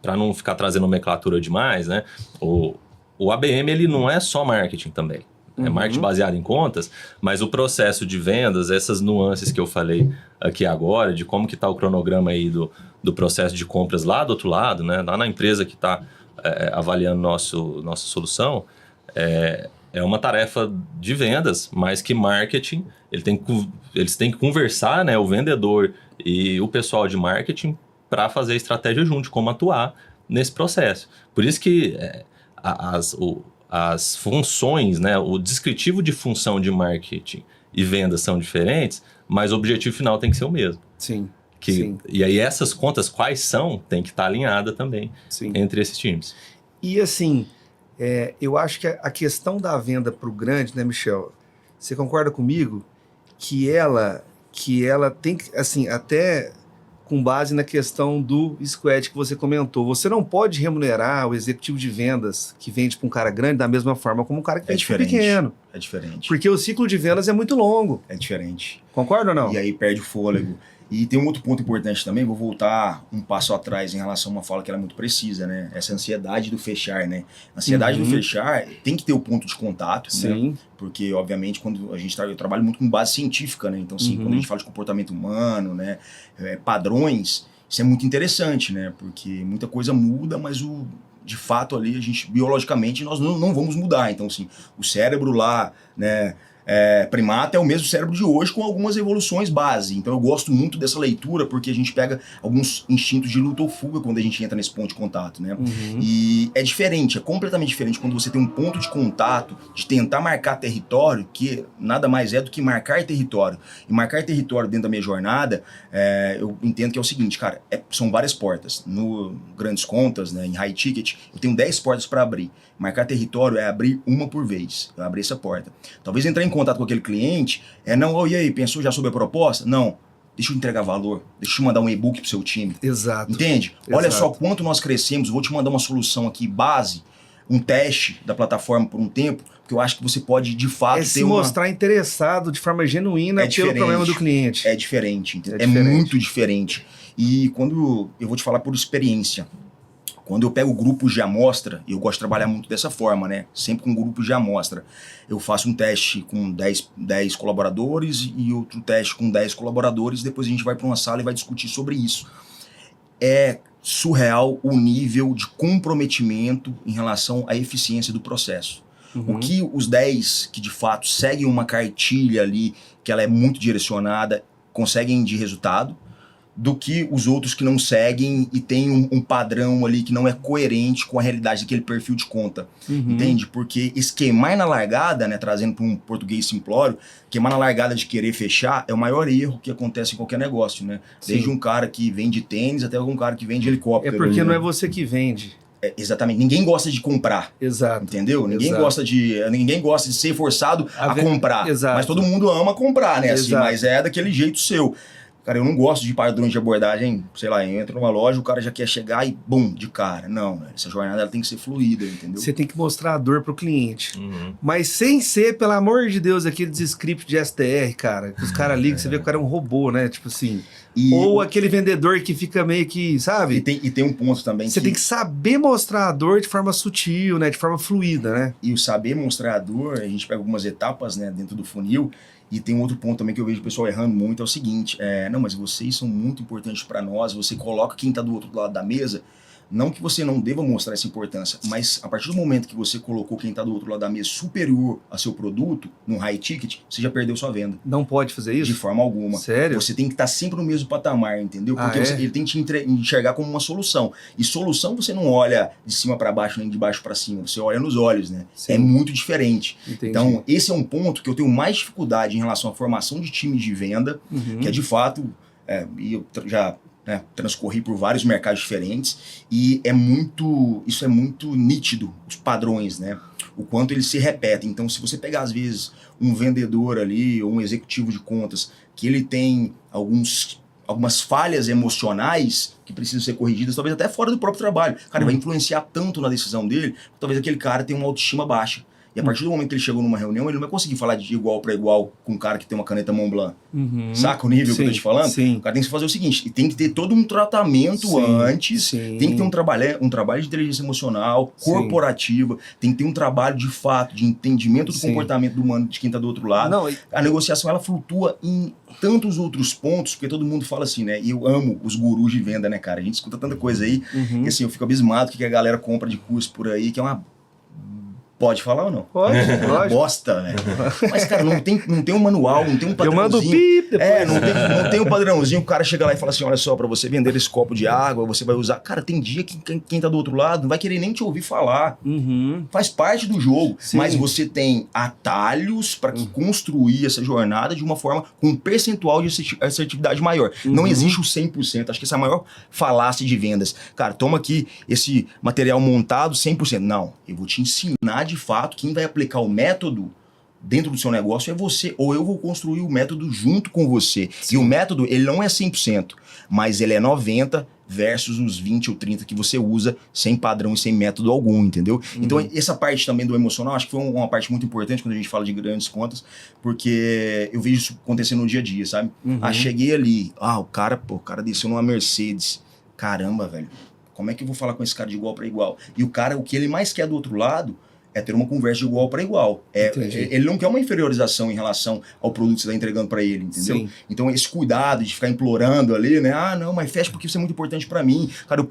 para não ficar trazendo nomenclatura demais, né? O ABM, ele não é só marketing também. É marketing baseado em contas, mas o processo de vendas, essas nuances que eu falei aqui agora, de como que está o cronograma aí do processo de compras lá do outro lado, né? Lá na empresa que está avaliando nossa solução, é uma tarefa de vendas, mas que marketing, eles têm que conversar, né? O vendedor e o pessoal de marketing para fazer a estratégia junto, de como atuar nesse processo. Por isso que as funções, né, o descritivo de função de marketing e vendas são diferentes, mas o objetivo final tem que ser o mesmo. Sim. E aí essas contas, quais são, tem que estar alinhada também entre esses times. E assim, eu acho que a questão da venda para o grande, né, Michel? Você concorda comigo que ela tem que, assim, até com base na questão do squad que você comentou. Você não pode remunerar o executivo de vendas que vende para um cara grande da mesma forma como um cara que vende para um pequeno. É diferente. Porque o ciclo de vendas é muito longo. É diferente. Concorda ou não? E aí perde o fôlego. E tem um outro ponto importante também, vou voltar um passo atrás em relação a uma fala que era muito precisa, né? Essa ansiedade do fechar, né? A ansiedade do fechar tem que ter o ponto de contato, né? Porque, obviamente, quando eu trabalho muito com base científica, né? Então, assim, quando a gente fala de comportamento humano, né? Padrões, isso é muito interessante, né? Porque muita coisa muda, mas de fato ali, a gente, biologicamente, nós não vamos mudar. Então, assim, o cérebro lá, né? Primata é o mesmo cérebro de hoje com algumas evoluções base. Então eu gosto muito dessa leitura porque a gente pega alguns instintos de luta ou fuga quando a gente entra nesse ponto de contato, né? E é diferente, é completamente diferente quando você tem um ponto de contato de tentar marcar território, que nada mais é do que marcar território. E marcar território dentro da minha jornada, eu entendo que é o seguinte, cara, são várias portas. No grandes contas, né, em high ticket, eu tenho 10 portas para abrir. Marcar território é abrir uma por vez. Eu abri essa porta. Talvez entrar em contato com aquele cliente e aí, pensou já sobre a proposta? Não. Deixa eu entregar valor. Deixa eu te mandar um e-book pro seu time. Exato. Entende? Exato. Olha só quanto nós crescemos. Vou te mandar uma solução aqui, base, um teste da plataforma por um tempo, porque eu acho que você pode, de fato, se mostrar interessado de forma genuína pelo problema do cliente. É diferente. É muito diferente. E quando eu vou te falar por experiência, quando eu pego grupos de amostra, eu gosto de trabalhar muito dessa forma, né? Sempre com grupos de amostra. Eu faço um teste com 10 colaboradores e outro teste com 10 colaboradores, depois a gente vai para uma sala e vai discutir sobre isso. É surreal o nível de comprometimento em relação à eficiência do processo. O que os 10 que de fato seguem uma cartilha ali, que ela é muito direcionada, conseguem de resultado, do que os outros que não seguem e tem um padrão ali que não é coerente com a realidade daquele perfil de conta. Entende? Porque esse queimar na largada, né, trazendo para um português simplório, queimar na largada de querer fechar é o maior erro que acontece em qualquer negócio, né? Desde um cara que vende tênis até um cara que vende helicóptero. É porque não é você que vende. Exatamente. Ninguém gosta de comprar. Exato. Entendeu? Ninguém Exato. gosta de ser forçado a comprar. Exato. Mas todo mundo ama comprar, né? Assim, Exato. mas é daquele jeito seu. Cara, eu não gosto de padrões de abordagem, sei lá, eu entro numa loja, o cara já quer chegar e bum, de cara. Não, essa jornada ela tem que ser fluida, entendeu? Você tem que mostrar a dor pro cliente. Mas sem ser, pelo amor de Deus, aqueles scripts de STR, cara. Que os caras ligam, você vê que o cara é um robô, né? Tipo assim. Ou aquele vendedor que fica meio que, sabe? E tem um ponto também Você tem que saber mostrar a dor de forma sutil, né? De forma fluida, né? E o saber mostrar a dor, a gente pega algumas etapas, né, dentro do funil. E tem um outro ponto também que eu vejo o pessoal errando muito, é o seguinte, não, mas vocês são muito importantes para nós, você coloca quem está do outro lado da mesa, não que você não deva mostrar essa importância, mas a partir do momento que você colocou quem está do outro lado da mesa superior a seu produto, num high ticket, você já perdeu sua venda. Não pode fazer isso? De forma alguma. Sério? Você tem que estar sempre no mesmo patamar, entendeu? Porque ele tem que te enxergar como uma solução. E solução você não olha de cima para baixo, nem de baixo para cima, você olha nos olhos, né? Sim. É muito diferente. Entendi. Então, esse é um ponto que eu tenho mais dificuldade em relação à formação de time de venda, que é de fato, e eu já transcorri por vários mercados diferentes, e isso é muito nítido, os padrões, né? O quanto eles se repetem. Então, se você pegar, às vezes, um vendedor ali, ou um executivo de contas, que ele tem algumas falhas emocionais que precisam ser corrigidas, talvez até fora do próprio trabalho. Cara, vai influenciar tanto na decisão dele, talvez aquele cara tenha uma autoestima baixa. E a partir do momento que ele chegou numa reunião, ele não vai conseguir falar de igual para igual com um cara que tem uma caneta Montblanc. Saca o nível que eu tô te falando? Sim. O cara tem que fazer o seguinte, tem que ter todo um tratamento antes, tem que ter um trabalho de inteligência emocional, corporativa, tem que ter um trabalho de fato, de entendimento do comportamento do humano de quem tá do outro lado. Não, a negociação, ela flutua em tantos outros pontos, porque todo mundo fala assim, né? E eu amo os gurus de venda, né, cara? A gente escuta tanta coisa aí, que assim, eu fico abismado que a galera compra de curso por aí, que é uma... Pode falar ou não? Pode, É uma bosta, né? Mas, cara, não tem um manual, não tem um padrãozinho. Eu mando o pip depois. Não tem um padrãozinho, o cara chega lá e fala assim, olha só, pra você vender esse copo de água, você vai usar... Cara, tem dia que quem tá do outro lado não vai querer nem te ouvir falar. Faz parte do jogo. Sim. Mas você tem atalhos para construir essa jornada de uma forma com um percentual de assertividade maior. Não existe o 100%. Acho que essa é a maior falácia de vendas. Cara, toma aqui esse material montado 100%. Não, eu vou te ensinar de fato, quem vai aplicar o método dentro do seu negócio é você, ou eu vou construir o método junto com você. Sim. E o método, ele não é 100%, mas ele é 90% versus os 20 ou 30 que você usa sem padrão e sem método algum, entendeu? Então, essa parte também do emocional, acho que foi uma parte muito importante quando a gente fala de grandes contas, porque eu vejo isso acontecendo no dia a dia, sabe? Cheguei ali, o cara desceu numa Mercedes. Caramba, velho, como é que eu vou falar com esse cara de igual para igual? E o cara, o que ele mais quer do outro lado é ter uma conversa de igual para igual. Ele não quer uma inferiorização em relação ao produto que você está entregando para ele, entendeu? Sim. Então, esse cuidado de ficar implorando ali, né? Não, mas fecha porque isso é muito importante para mim. Cara, eu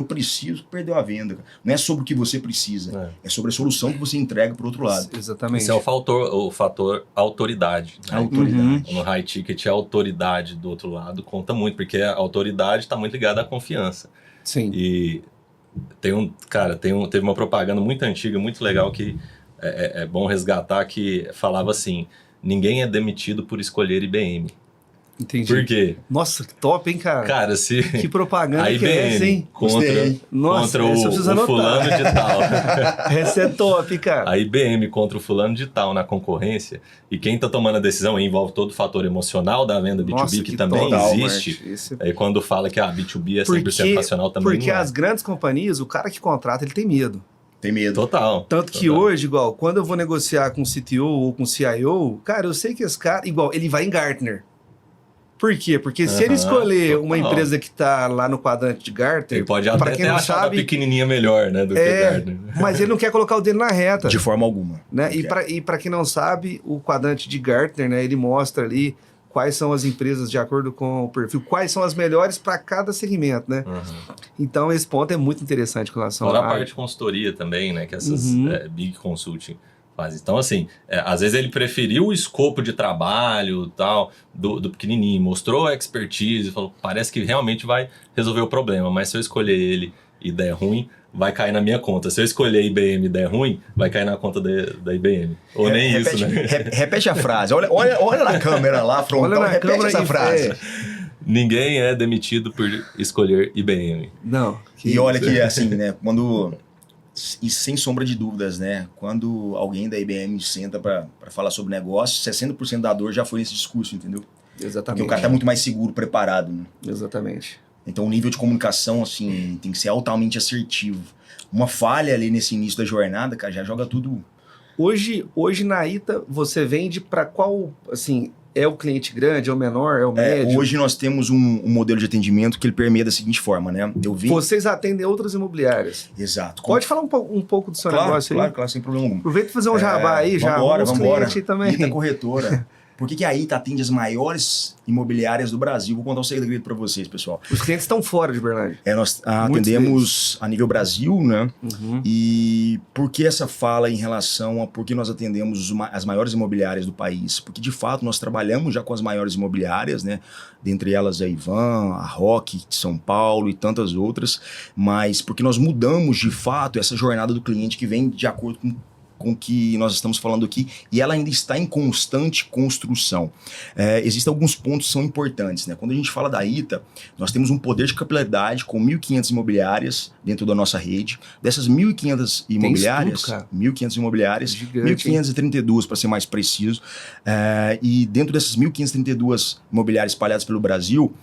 preciso perder a venda. Cara. Não é sobre o que você precisa, é sobre a solução que você entrega para o outro lado. Exatamente. Esse é o fator autoridade. Né? Autoridade. No high ticket, a autoridade do outro lado conta muito, porque a autoridade está muito ligada à confiança. Sim. E teve uma propaganda muito antiga, muito legal, que é bom resgatar, que falava assim: ninguém é demitido por escolher IBM. Entendi. Por quê? Nossa, que top, hein, cara? Cara, se que propaganda a IBM que é essa, hein? contra o fulano de tal. Essa é top, cara. A IBM contra o fulano de tal na concorrência, e quem tá tomando a decisão envolve todo o fator emocional da venda B2B, Nossa, que também total, existe. Aí quando fala que a B2B é 100% racional também porque as grandes companhias, o cara que contrata, ele tem medo. Tem medo. Total. Tanto que hoje, igual, quando eu vou negociar com CTO ou com CIO, cara, eu sei que esse cara, igual, ele vai em Gartner. Por quê? Porque se ele escolher uma empresa que está lá no quadrante de Gartner... Ele pode até ter achado a pequenininha melhor, né, do que Gartner. Mas ele não quer colocar o dele na reta. De forma alguma. Né? E para quem não sabe, o quadrante de Gartner, né, ele mostra ali quais são as empresas de acordo com o perfil, quais são as melhores para cada segmento, né? Então, esse ponto é muito interessante com relação a parte de consultoria também, né, que essas Big Consulting fazem. Então, assim, às vezes ele preferiu o escopo de trabalho tal, do pequenininho, mostrou a expertise, falou, parece que realmente vai resolver o problema, mas se eu escolher ele e der ruim, vai cair na minha conta. Se eu escolher IBM e der ruim, vai cair na conta da IBM. Ou nem repete, isso, né? Repete a frase. Olha na câmera lá, frontal, repete essa frase. Ninguém é demitido por escolher IBM. Não. E olha que, assim, né, quando... E sem sombra de dúvidas, né? Quando alguém da IBM senta para falar sobre negócio, 60% da dor já foi nesse discurso, entendeu? Exatamente. Porque o cara tá muito mais seguro, preparado, né? Exatamente. Então o nível de comunicação, assim, tem que ser altamente assertivo. Uma falha ali nesse início da jornada, cara, já joga tudo... Hoje na ITA, você vende para qual, assim, é o cliente grande, é o menor, é o médio? Hoje nós temos um modelo de atendimento que ele permeia da seguinte forma, né? Vocês atendem outras imobiliárias. Exato. Pode falar um pouco do seu negócio aí? Claro, sem problema algum. Aproveita e fazer um jabá aí, já vambora. clientes aí também. ITA Corretora. Por que a ITA atende as maiores imobiliárias do Brasil? Vou contar um segredo para vocês, pessoal. Os clientes estão fora de Berlândia. Nós atendemos a nível Brasil, né? Uhum. E por que essa fala em relação a por que nós atendemos as maiores imobiliárias do país? Porque, de fato, nós trabalhamos já com as maiores imobiliárias, né? Dentre elas a Ivan, a Roque de São Paulo e tantas outras. Mas porque nós mudamos, de fato, essa jornada do cliente que vem de acordo com o que nós estamos falando aqui, e ela ainda está em constante construção. Existem alguns pontos que são importantes, né? Quando a gente fala da ITA, nós temos um poder de capilaridade com 1.500 imobiliárias dentro da nossa rede. Dessas 1.500 imobiliárias, 1.500 imobiliárias, 1.532 para ser mais preciso, e dentro dessas 1.532 imobiliárias espalhadas pelo Brasil,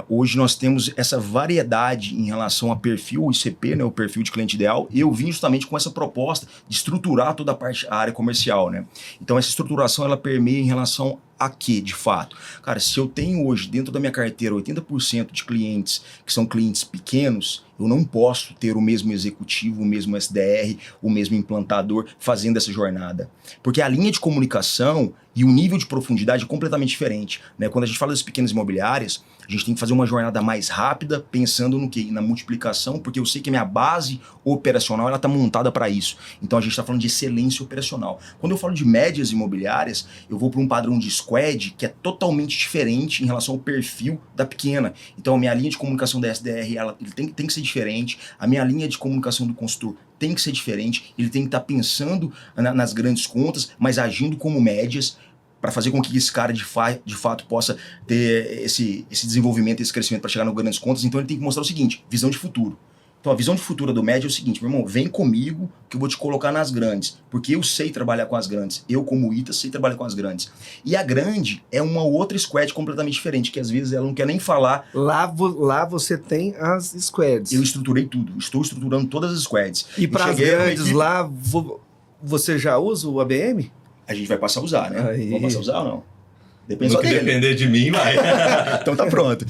hoje nós temos essa variedade em relação a perfil, o ICP, né, o perfil de cliente ideal. Eu vim justamente com essa proposta de estruturar toda a área comercial, né? Então essa estruturação ela permeia em relação a quê, de fato? Cara, se eu tenho hoje dentro da minha carteira 80% de clientes que são clientes pequenos, eu não posso ter o mesmo executivo, o mesmo SDR, o mesmo implantador fazendo essa jornada. Porque a linha de comunicação e o nível de profundidade é completamente diferente, né? Quando a gente fala das pequenas imobiliárias, a gente tem que fazer uma jornada mais rápida, pensando no quê? Na multiplicação, porque eu sei que a minha base operacional ela está montada para isso. Então a gente está falando de excelência operacional. Quando eu falo de médias imobiliárias, eu vou para um padrão de squad que é totalmente diferente em relação ao perfil da pequena. Então a minha linha de comunicação da SDR ele tem que ser diferente, a minha linha de comunicação do consultor tem que ser diferente, ele tem que estar pensando nas grandes contas, mas agindo como médias, para fazer com que esse cara de fato possa ter esse desenvolvimento, esse crescimento para chegar nas grandes contas. Então ele tem que mostrar o seguinte, visão de futuro. Então a visão de futuro do médio é o seguinte, meu irmão, vem comigo que eu vou te colocar nas grandes, porque eu sei trabalhar com as grandes, eu como ITA sei trabalhar com as grandes. E a grande é uma outra squad completamente diferente, que às vezes ela não quer nem falar. Lá você tem as squads. Eu estruturei tudo, estou estruturando todas as squads. E para as grandes lá, você já usa o ABM? A gente vai passar a usar, né? Aí. Vamos passar a usar ou não? Depende No só que dele. depender de mim, vai. Então tá pronto.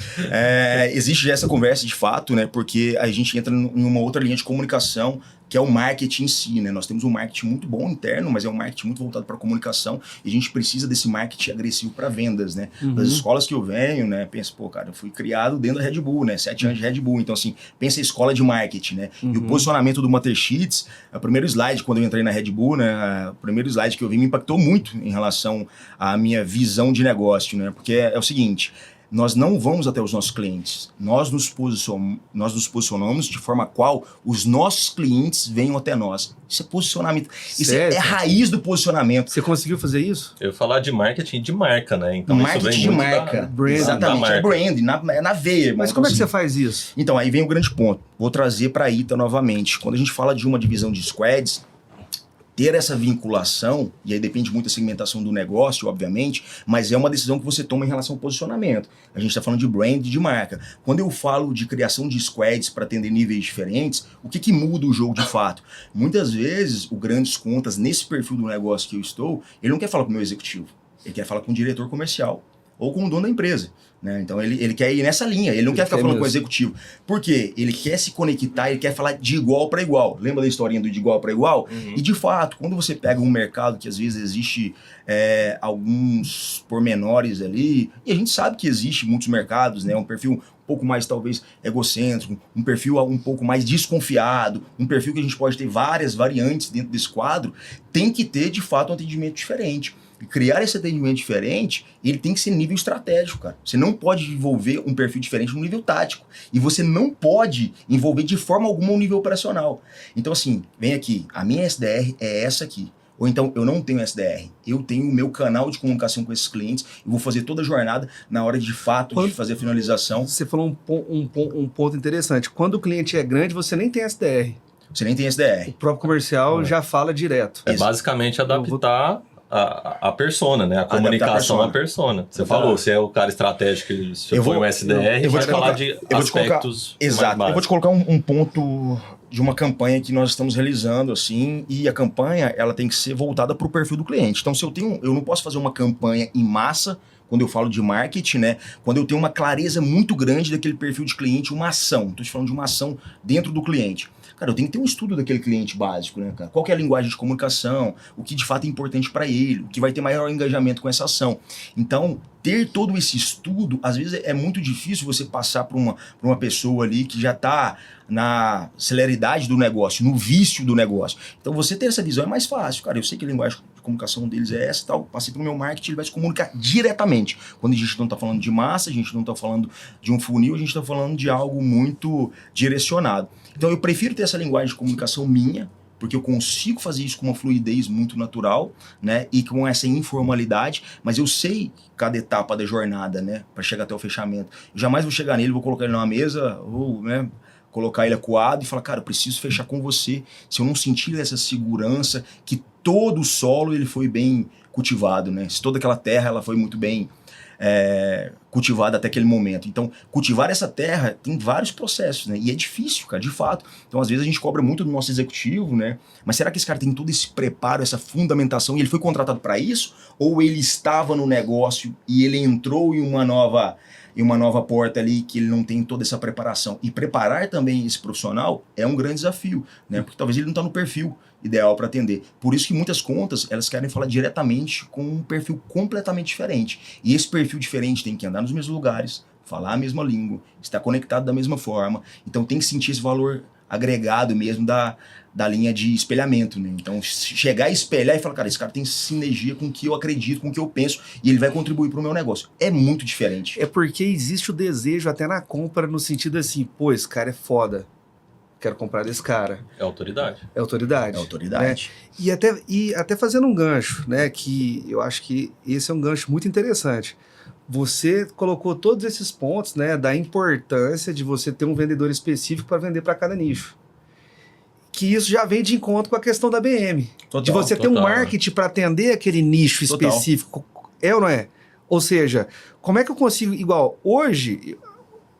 Existe já essa conversa de fato, né? Porque a gente entra em uma outra linha de comunicação, que é o marketing em si, né? Nós temos um marketing muito bom interno, mas é um marketing muito voltado para comunicação, e a gente precisa desse marketing agressivo para vendas, né? Uhum. Das escolas que eu venho, né? Pensa, pô, cara, eu fui criado dentro da Red Bull, né? 7 anos de Red Bull, então assim, pensa a escola de marketing, né? E o posicionamento do Mathersheets, o primeiro slide, quando eu entrei na Red Bull, né? O primeiro slide que eu vi me impactou muito em relação à minha visão de negócio, né? Porque é o seguinte, nós não vamos até os nossos clientes, nós nos posicionamos de forma a qual os nossos clientes venham até nós. Isso é posicionamento, isso é a raiz do posicionamento. Você conseguiu fazer isso? Eu ia falar de marketing de marca, né? Então Marketing isso vem de muito marca, brand, exatamente, da marca. é brand, é na veia. Irmão. Mas Então, como é que assim, você faz isso? Então, aí vem o grande ponto. Vou trazer para a ITA novamente. Quando a gente fala de uma divisão de squads, ter essa vinculação, e aí depende muito da segmentação do negócio, obviamente, mas é uma decisão que você toma em relação ao posicionamento. A gente está falando de brand, de marca. Quando eu falo de criação de squads para atender níveis diferentes, o que muda o jogo de fato? Muitas vezes, o Grandes Contas, nesse perfil do negócio que eu estou, ele não quer falar com o meu executivo, ele quer falar com o diretor comercial ou com o dono da empresa. Né? Então ele quer ir nessa linha, ele não quer ficar falando com o executivo. Por quê? Ele quer se conectar, ele quer falar de igual para igual. Lembra da historinha do de igual para igual? E de fato, quando você pega um mercado que às vezes existe alguns pormenores ali, e a gente sabe que existe muitos mercados, né? Um perfil um pouco mais talvez egocêntrico, um perfil um pouco mais desconfiado, um perfil que a gente pode ter várias variantes dentro desse quadro, tem que ter de fato um atendimento diferente. Criar esse atendimento diferente, ele tem que ser nível estratégico, cara. Você não pode envolver um perfil diferente no nível tático. E você não pode envolver de forma alguma um nível operacional. Então, assim, vem aqui. A minha SDR é essa aqui. Ou então, eu não tenho SDR, eu tenho o meu canal de comunicação com esses clientes, eu vou fazer toda a jornada na hora de fato de fazer a finalização. Você falou um ponto interessante. Quando o cliente é grande, você nem tem SDR. Você nem tem SDR. O próprio comercial já fala direto. É basicamente adaptar a persona, né? A comunicação à persona. Você falou, se é o cara estratégico, se for um SDR, vai falar de aspectos mais exato. básicos. Eu vou te colocar um ponto de uma campanha que nós estamos realizando, assim, e a campanha, ela tem que ser voltada para o perfil do cliente. Então, se eu não posso fazer uma campanha em massa, quando eu falo de marketing, né? Quando eu tenho uma clareza muito grande daquele perfil de cliente, uma ação. Estou te falando de uma ação dentro do cliente. Cara, eu tenho que ter um estudo daquele cliente básico, né, cara? Qual que é a linguagem de comunicação, o que de fato é importante para ele, o que vai ter maior engajamento com essa ação. Então, ter todo esse estudo, às vezes é muito difícil você passar para uma pessoa ali que já está na celeridade do negócio, no vício do negócio. Então, você ter essa visão é mais fácil. Cara, eu sei que a linguagem de comunicação deles é essa e tal, passei para o meu marketing, ele vai se comunicar diretamente. Quando a gente não está falando de massa, a gente não está falando de um funil, a gente está falando de algo muito direcionado. Então, eu prefiro ter essa linguagem de comunicação minha, porque eu consigo fazer isso com uma fluidez muito natural, né, e com essa informalidade, mas eu sei cada etapa da jornada, né, para chegar até o fechamento. Eu jamais vou chegar nele, vou colocar ele numa mesa, ou, né, colocar ele acuado e falar, cara, eu preciso fechar com você, se eu não sentir essa segurança que todo o solo ele foi bem cultivado, né, se toda aquela terra ela foi muito bem cultivada até aquele momento. Então, cultivar essa terra tem vários processos, né? E é difícil, cara, de fato. Então, às vezes a gente cobra muito do nosso executivo, né? Mas será que esse cara tem todo esse preparo, essa fundamentação, e ele foi contratado para isso? Ou ele estava no negócio e ele entrou em uma nova porta ali que ele não tem toda essa preparação? E preparar também esse profissional é um grande desafio, né? Porque talvez ele não está no perfil ideal para atender. Por isso que muitas contas, elas querem falar diretamente com um perfil completamente diferente. E esse perfil diferente tem que andar nos mesmos lugares, falar a mesma língua, estar conectado da mesma forma. Então tem que sentir esse valor agregado mesmo da linha de espelhamento, né? Então chegar e espelhar e falar, cara, esse cara tem sinergia com o que eu acredito, com o que eu penso, e ele vai contribuir para o meu negócio. É muito diferente. É porque existe o desejo até na compra, no sentido assim, pô, esse cara é foda. Quero comprar desse cara. É autoridade. É autoridade. É autoridade. Né? E até fazendo um gancho, né? Que eu acho que esse é um gancho muito interessante. Você colocou todos esses pontos, né? Da importância de você ter um vendedor específico para vender para cada nicho. Que isso já vem de encontro com a questão da BM. Total, de você ter um marketing para atender aquele nicho específico. É ou não é? Ou seja, como é que eu consigo... Igual, hoje,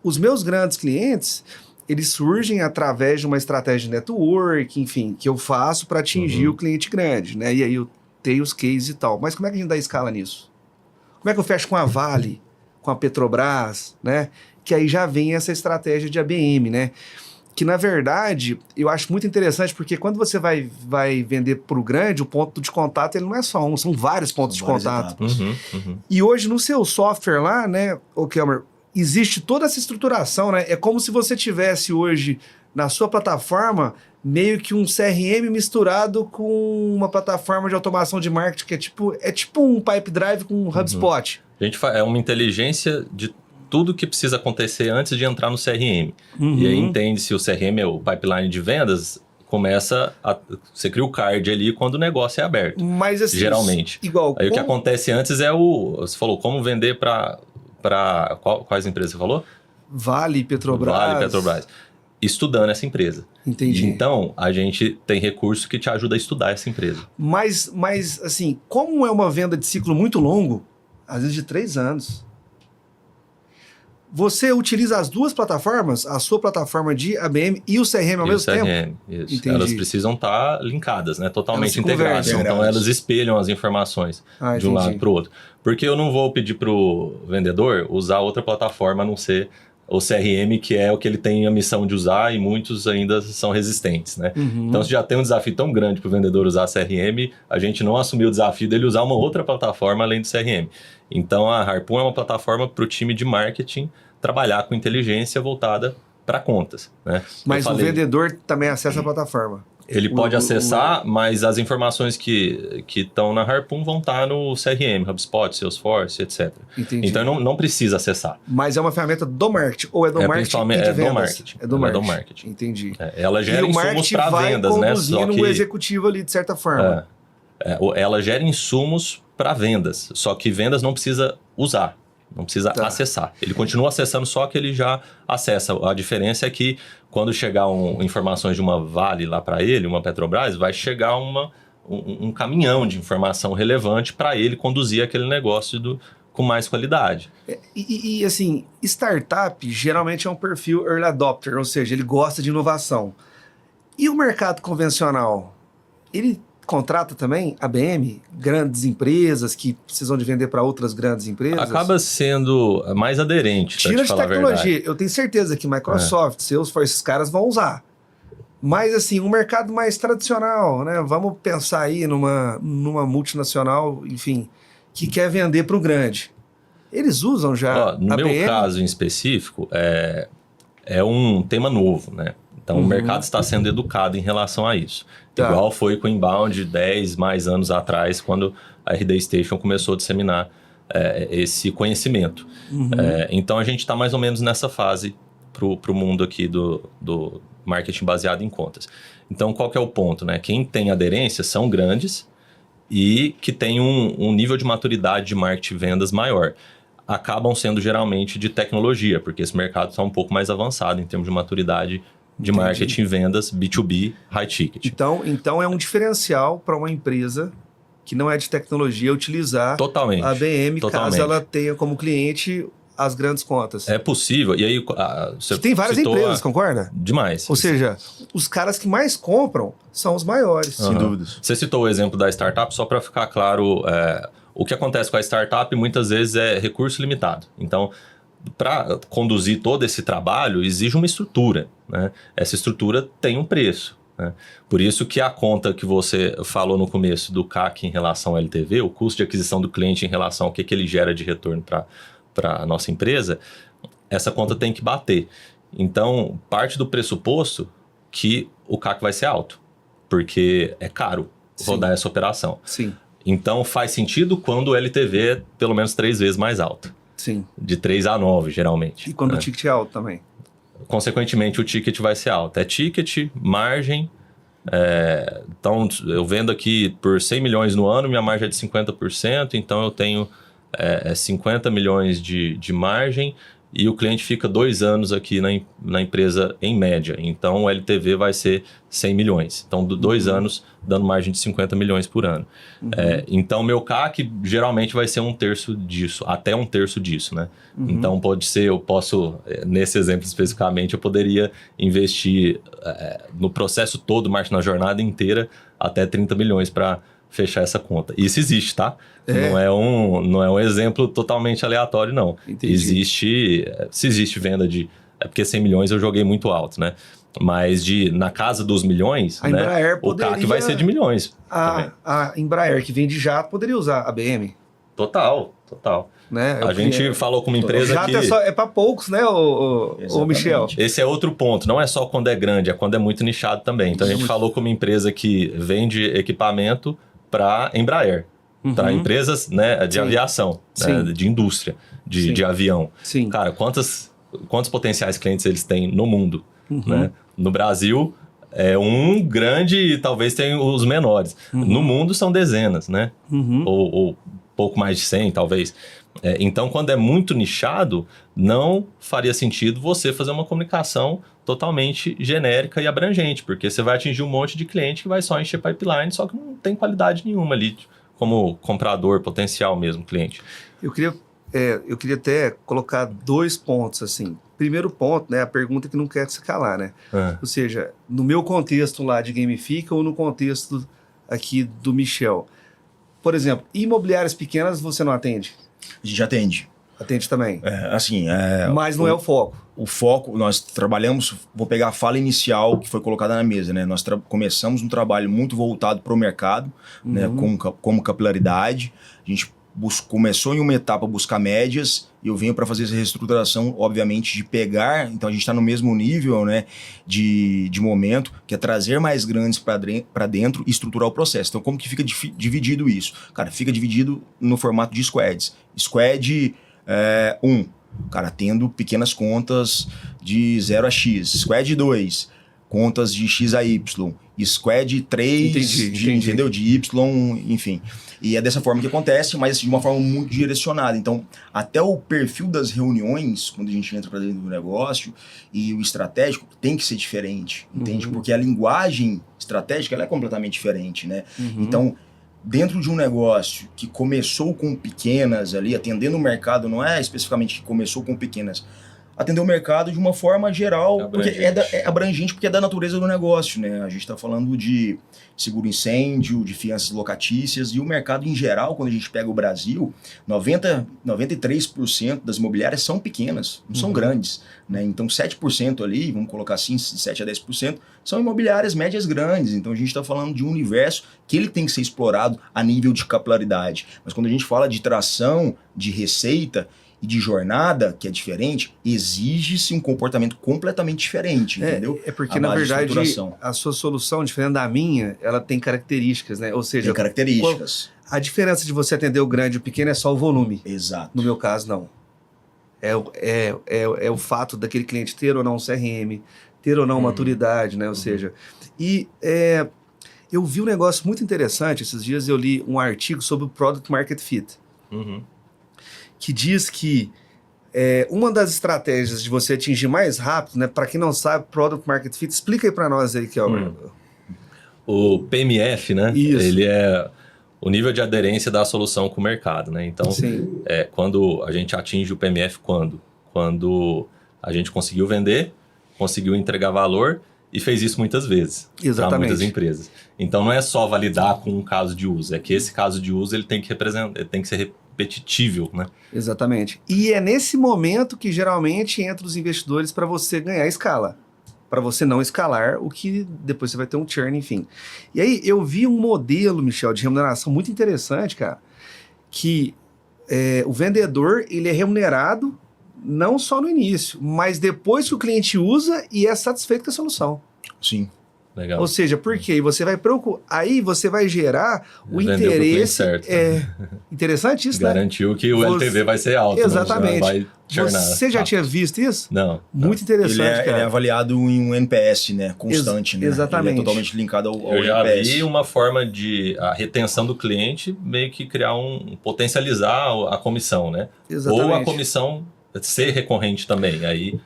os meus grandes clientes... eles surgem através de uma estratégia de network, enfim, que eu faço para atingir o cliente grande, né? E aí eu tenho os cases e tal. Mas como é que a gente dá escala nisso? Como é que eu fecho com a Vale, com a Petrobras, né? Que aí já vem essa estratégia de ABM, né? Que, na verdade, eu acho muito interessante, porque quando você vai vender para o grande, o ponto de contato ele não é só um, são vários pontos de contato. E hoje, no seu software lá, né, o Kelmer, existe toda essa estruturação, né? É como se você tivesse hoje na sua plataforma meio que um CRM misturado com uma plataforma de automação de marketing que é tipo um Pipe Drive com um HubSpot. A gente é uma inteligência de tudo que precisa acontecer antes de entrar no CRM. E aí entende-se o CRM é o pipeline de vendas, você cria o card ali quando o negócio é aberto. Mas assim, geralmente. Igual, aí o que acontece antes é você falou, como vender para quais empresas você falou? Vale, Petrobras. Vale, Petrobras. Estudando essa empresa. Entendi. Então, a gente tem recurso que te ajuda a estudar essa empresa. Mas assim, como é uma venda de ciclo muito longo, às vezes de 3 anos, você utiliza as duas plataformas, a sua plataforma de ABM e o CRM ao mesmo tempo? Isso. Entendi. Elas precisam estar linkadas, né? Totalmente integradas. conversam. Então, elas espelham as informações de um lado para o outro. Porque eu não vou pedir para o vendedor usar outra plataforma a não ser o CRM, que é o que ele tem a missão de usar, e muitos ainda são resistentes, né? Então, se já tem um desafio tão grande para o vendedor usar CRM, a gente não assumiu o desafio dele usar uma outra plataforma além do CRM. Então, a Harpoon é uma plataforma para o time de marketing trabalhar com inteligência voltada para contas, né? Mas o vendedor também acessa a plataforma. Ele pode acessar, mas as informações que estão na Harpoon vão estar no CRM, HubSpot, Salesforce, etc. Entendi. Então, não precisa acessar. Mas é uma ferramenta do marketing, ou é do marketing e de vendas? Do marketing. É do marketing. Entendi. Ela gera insumos para vendas, né? Só que o executivo ali, de certa forma. ela gera insumos para vendas, só que vendas não precisa usar, não precisa acessar. Ele continua acessando, só que ele já acessa. A diferença é que quando chegar informações de uma Vale lá para ele, uma Petrobras, vai chegar um caminhão de informação relevante para ele conduzir aquele negócio com mais qualidade. E assim, startup geralmente é um perfil early adopter, ou seja, ele gosta de inovação. E o mercado convencional, ele contrata também ABM, grandes empresas que precisam de vender para outras grandes empresas? Acaba sendo mais aderente, tira de tecnologia. Eu tenho certeza que Microsoft, Salesforce, esses caras vão usar. Mas assim, um mercado mais tradicional, né? Vamos pensar aí numa multinacional, enfim, que quer vender para o grande. Eles usam já no ABM? meu caso em específico, é um tema novo, né? Então o mercado está sendo educado em relação a isso. Igual foi com o Inbound 10 mais anos atrás, quando a RD Station começou a disseminar esse conhecimento. Então a gente está mais ou menos nessa fase para o mundo aqui do marketing baseado em contas. Então qual que é o ponto, né? Quem tem aderência são grandes e que tem um nível de maturidade de marketing e vendas maior. Acabam sendo geralmente de tecnologia, porque esse mercado está um pouco mais avançado em termos de maturidade de marketing e vendas, B2B, high ticket. Então é um diferencial para uma empresa que não é de tecnologia utilizar a ABM, caso ela tenha como cliente as grandes contas. É possível. E aí, você tem várias empresas, concorda? Demais. Ou seja, os caras que mais compram são os maiores. Sem dúvidas. Você citou o exemplo da startup, só para ficar claro, o que acontece com a startup muitas vezes é recurso limitado. Então, para conduzir todo esse trabalho, exige uma estrutura, né? Essa estrutura tem um preço, né? Por isso que a conta que você falou no começo do CAC em relação ao LTV, o custo de aquisição do cliente em relação ao que ele gera de retorno para a nossa empresa, essa conta tem que bater. Então, parte do pressuposto que o CAC vai ser alto, porque é caro rodar essa operação. Sim. Então, faz sentido quando o LTV é pelo menos 3 vezes mais alto. Sim. De 3 a 9, geralmente. E quando o ticket é alto também? Consequentemente, o ticket vai ser alto. É ticket, margem. Então, eu vendo aqui por 100 milhões no ano, minha margem é de 50%, então eu tenho 50 milhões de margem e o cliente fica 2 anos aqui na empresa em média. Então, o LTV vai ser 100 milhões. Então, 2 anos dando margem de 50 milhões por ano. Então, meu CAC geralmente vai ser 1/3 disso, até 1/3 disso, né? Então, pode ser, eu posso, nesse exemplo especificamente, eu poderia investir no processo todo, marketing na jornada inteira, até 30 milhões para fechar essa conta. Isso existe, tá? Não é um exemplo totalmente aleatório, não. Entendi. Se existe venda de... porque 100 milhões eu joguei muito alto, né? Mas na casa dos milhões, a Embraer o CAC vai ser de milhões. A Embraer, que vem de jato, poderia usar a ABM. Total. Né? A gente falou com uma empresa jato que... é para poucos, né, o Michel? Esse é outro ponto. Não é só quando é grande, é quando é muito nichado também. Então, a gente falou com uma empresa que vende equipamento para Embraer. Para empresas, né, de aviação, né, de indústria, de avião. Sim. Cara, quantos potenciais clientes eles têm no mundo? Né? No Brasil, é um grande e talvez tenha os menores. No mundo são dezenas, né? Ou pouco mais de 100, talvez. Então, quando é muito nichado, não faria sentido você fazer uma comunicação totalmente genérica e abrangente, porque você vai atingir um monte de cliente que vai só encher pipeline, só que não tem qualidade nenhuma ali, como comprador potencial mesmo, cliente. Eu queria até colocar 2 pontos, assim. Primeiro ponto, né, a pergunta que não quer se calar, né? Ou seja, no meu contexto lá de Gamifica ou no contexto aqui do Michel. Por exemplo, imobiliárias pequenas você não atende? A gente atende. Atende também? Mas não é o foco. O foco, nós trabalhamos, vou pegar a fala inicial que foi colocada na mesa, né? Nós começamos um trabalho muito voltado para o mercado, né? Como capilaridade. A gente começou em uma etapa a buscar médias e eu venho para fazer essa reestruturação, obviamente, de pegar, então a gente está no mesmo nível, né, de momento, que é trazer mais grandes para dentro e estruturar o processo. Então, como que fica dividido isso? Cara, fica dividido no formato de squads. Squad 1, cara, tendo pequenas contas de 0 a X. Squad 2, contas de X a Y. squad 3, Entendi. entendeu? De Y, enfim. E é dessa forma que acontece, mas de uma forma muito direcionada. Então, até o perfil das reuniões, quando a gente entra para dentro do negócio, e o estratégico tem que ser diferente, entende? Porque a linguagem estratégica ela é completamente diferente, né? Então, dentro de um negócio que começou com pequenas ali, atendendo o mercado, não é especificamente que começou com pequenas, atender o mercado de uma forma geral, Abrangente. porque é abrangente porque é da natureza do negócio, né? A gente está falando de seguro-incêndio, de fianças locatícias, e o mercado em geral, quando a gente pega o Brasil, 93% das imobiliárias são pequenas, não são grandes, né? Então 7% ali, vamos colocar assim, 7 a 10%, são imobiliárias médias grandes. Então a gente está falando de um universo que ele tem que ser explorado a nível de capilaridade. Mas quando a gente fala de tração, de receita e de jornada, que é diferente, exige-se um comportamento completamente diferente, entendeu? É porque, A na base de verdade, estruturação. a sua solução, diferente da minha, ela tem características, né? Ou seja, Tem características. a diferença de você atender o grande e o pequeno é só o volume. Exato. No meu caso, não. É o fato daquele cliente ter ou não um CRM, ter ou não maturidade, né? Ou seja, eu vi um negócio muito interessante. Esses dias eu li um artigo sobre o Product Market Fit, que diz que uma das estratégias de você atingir mais rápido, né? Para quem não sabe, Product Market Fit, explica aí para nós aí, Kelmer. O PMF, né? Isso. Ele é o nível de aderência da solução com o mercado, né? Então, Sim. quando a gente atinge o PMF, quando a gente conseguiu vender, conseguiu entregar valor e fez isso muitas vezes para Exatamente. muitas empresas. Então, não é só validar com um caso de uso, é que esse caso de uso ele tem que representar, ele tem que ser repetitível, né? Exatamente. E é nesse momento que geralmente entra os investidores para você ganhar escala. Para você não escalar, o que depois você vai ter um churn, enfim. E aí eu vi um modelo, Michel, de remuneração muito interessante, cara, que o vendedor ele é remunerado não só no início, mas depois que o cliente usa e é satisfeito com a solução. Sim. Legal. Ou seja, por quê? Você vai procurar, aí você vai gerar o Vendeu pro cliente interesse. certo. Interessante isso, né? Garantiu que o LTV vai ser alto. Exatamente. Não vai churnar Você já rápido. tinha visto isso? Não. Muito interessante, Ele é cara. avaliado em um NPS, né? Constante, né? Exatamente. Ele é totalmente linkado ao Eu já NPS. vi uma forma de a retenção do cliente meio que criar potencializar a comissão, né? Exatamente. Ou a comissão ser recorrente também. Aí,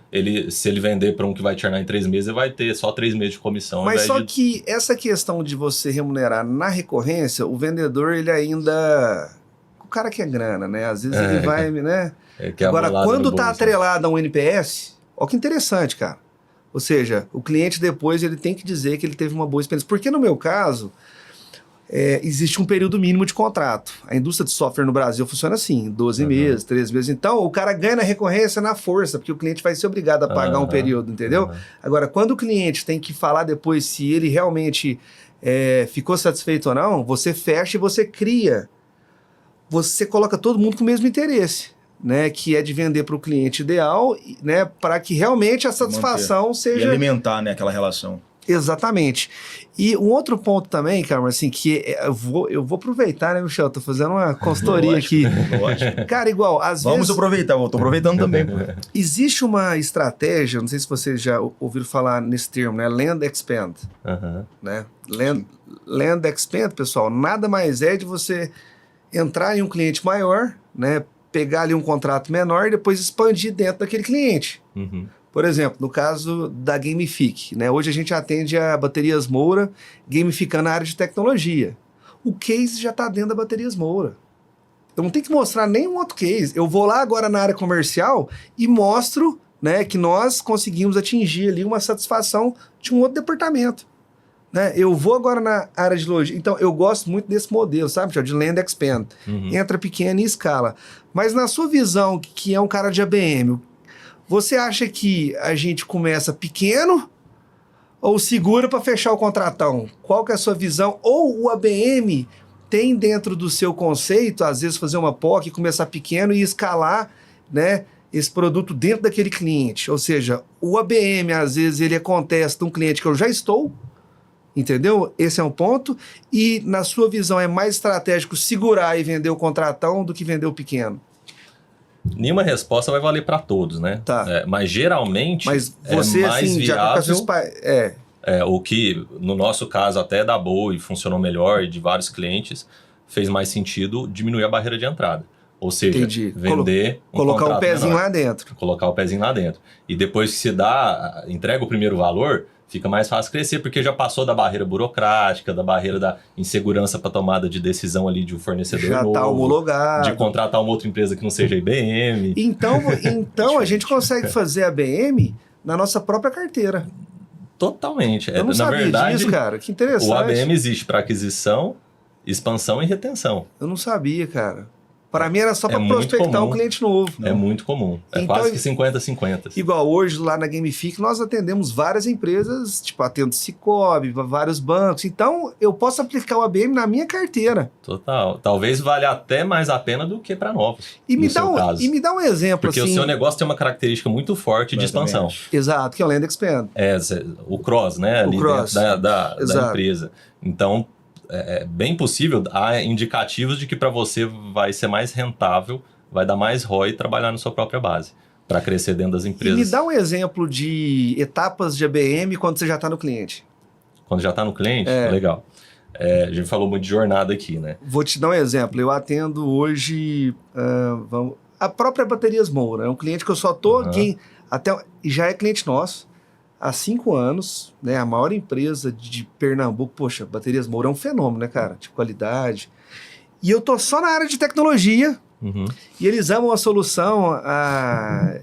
se ele vender para um que vai churnar em 3 meses, ele vai ter só 3 meses de comissão. Mas ao só invés que essa questão de você remunerar na recorrência, o vendedor, ele ainda... O cara quer grana, né? Às vezes ele vai, né? que é a Agora, bolada quando no tá bolso, atrelado a um NPS, olha que interessante, cara. Ou seja, o cliente depois ele tem que dizer que ele teve uma boa experiência. Porque no meu caso, existe um período mínimo de contrato. A indústria de software no Brasil funciona assim, 12 meses, 13 meses. Então, o cara ganha na recorrência na força, porque o cliente vai ser obrigado a pagar um período, entendeu? Agora, quando o cliente tem que falar depois se ele realmente ficou satisfeito ou não, você fecha e você cria. Você coloca todo mundo com o mesmo interesse, né? Que é de vender para o cliente ideal, né? Para que realmente a satisfação E seja... alimentar, né, aquela relação. Exatamente. E um outro ponto também, Carmen, assim, que eu vou aproveitar, né, Michel? Tô fazendo uma consultoria aqui. Lógico. Cara, igual, às Vamos vezes aproveitar, eu tô aproveitando também. Pô. existe uma estratégia, não sei se vocês já ouviram falar nesse termo, né? Land Expand, né? Land Expand, pessoal, nada mais é de você entrar em um cliente maior, né? Pegar ali um contrato menor e depois expandir dentro daquele cliente. Por exemplo, no caso da Gamific, né? Hoje a gente atende a Baterias Moura, gamificando a área de tecnologia. O case já está dentro da Baterias Moura. Eu não tenho que mostrar nenhum outro case. Eu vou lá agora na área comercial e mostro, né, que nós conseguimos atingir ali uma satisfação de um outro departamento. Né? Eu vou agora na área de logística. Então, eu gosto muito desse modelo, sabe, de Land Expand. Entra pequeno e escala. Mas na sua visão, que é um cara de ABM, você acha que a gente começa pequeno ou segura para fechar o contratão? Qual que é a sua visão? Ou o ABM tem dentro do seu conceito, às vezes fazer uma POC, começar pequeno e escalar, né, esse produto dentro daquele cliente? Ou seja, o ABM, às vezes, ele acontece de um cliente que eu já estou, entendeu? Esse é um ponto. E, na sua visão, é mais estratégico segurar e vender o contratão do que vender o pequeno? Nenhuma resposta vai valer para todos, né? Tá. Mas geralmente Mas você, é mais assim, já com viável. essas o que, no nosso caso, até da Boa e funcionou melhor e de vários clientes, fez mais sentido diminuir a barreira de entrada. Ou seja, Entendi. vender Colocar o contrato pezinho menor. lá dentro. Colocar o pezinho lá dentro. E depois que se entrega o primeiro valor, fica mais fácil crescer, porque já passou da barreira burocrática, da barreira da insegurança para tomada de decisão ali de um fornecedor Já novo. está homologado. De contratar uma outra empresa que não seja IBM. Então a gente consegue fazer a BM na nossa própria carteira. Totalmente. Eu não Na sabia verdade, disso, cara. Que interessante. o ABM existe para aquisição, expansão e retenção. Eu não sabia, cara. Para mim era só para muito prospectar comum. um cliente novo. É muito comum. É Então, quase que 50-50. Igual hoje lá na Gamifique nós atendemos várias empresas, tipo atendo Cicobi, vários bancos. Então eu posso aplicar o ABM na minha carteira. Total. Talvez valha até mais a pena do que para novos. E me, no seu caso. e me dá um exemplo Porque assim. o seu negócio tem uma característica muito forte de expansão. Exato, que é o Land Expand. O cross, né? Ali cross. dentro da Exato. empresa. Então, é bem possível, há indicativos de que para você vai ser mais rentável, vai dar mais ROI trabalhar na sua própria base, para crescer dentro das E empresas. me dá um exemplo de etapas de ABM quando você já está no cliente. Quando já está no cliente, legal. A gente falou muito de jornada aqui, né? Vou te dar um exemplo. Eu atendo hoje a própria Baterias Moura. É um cliente que eu só estou aqui, já é cliente nosso. Há 5 anos, né, a maior empresa de Pernambuco, poxa, Baterias Moura é um fenômeno, né, cara, de qualidade. E eu tô só na área de tecnologia, e eles amam a solução, a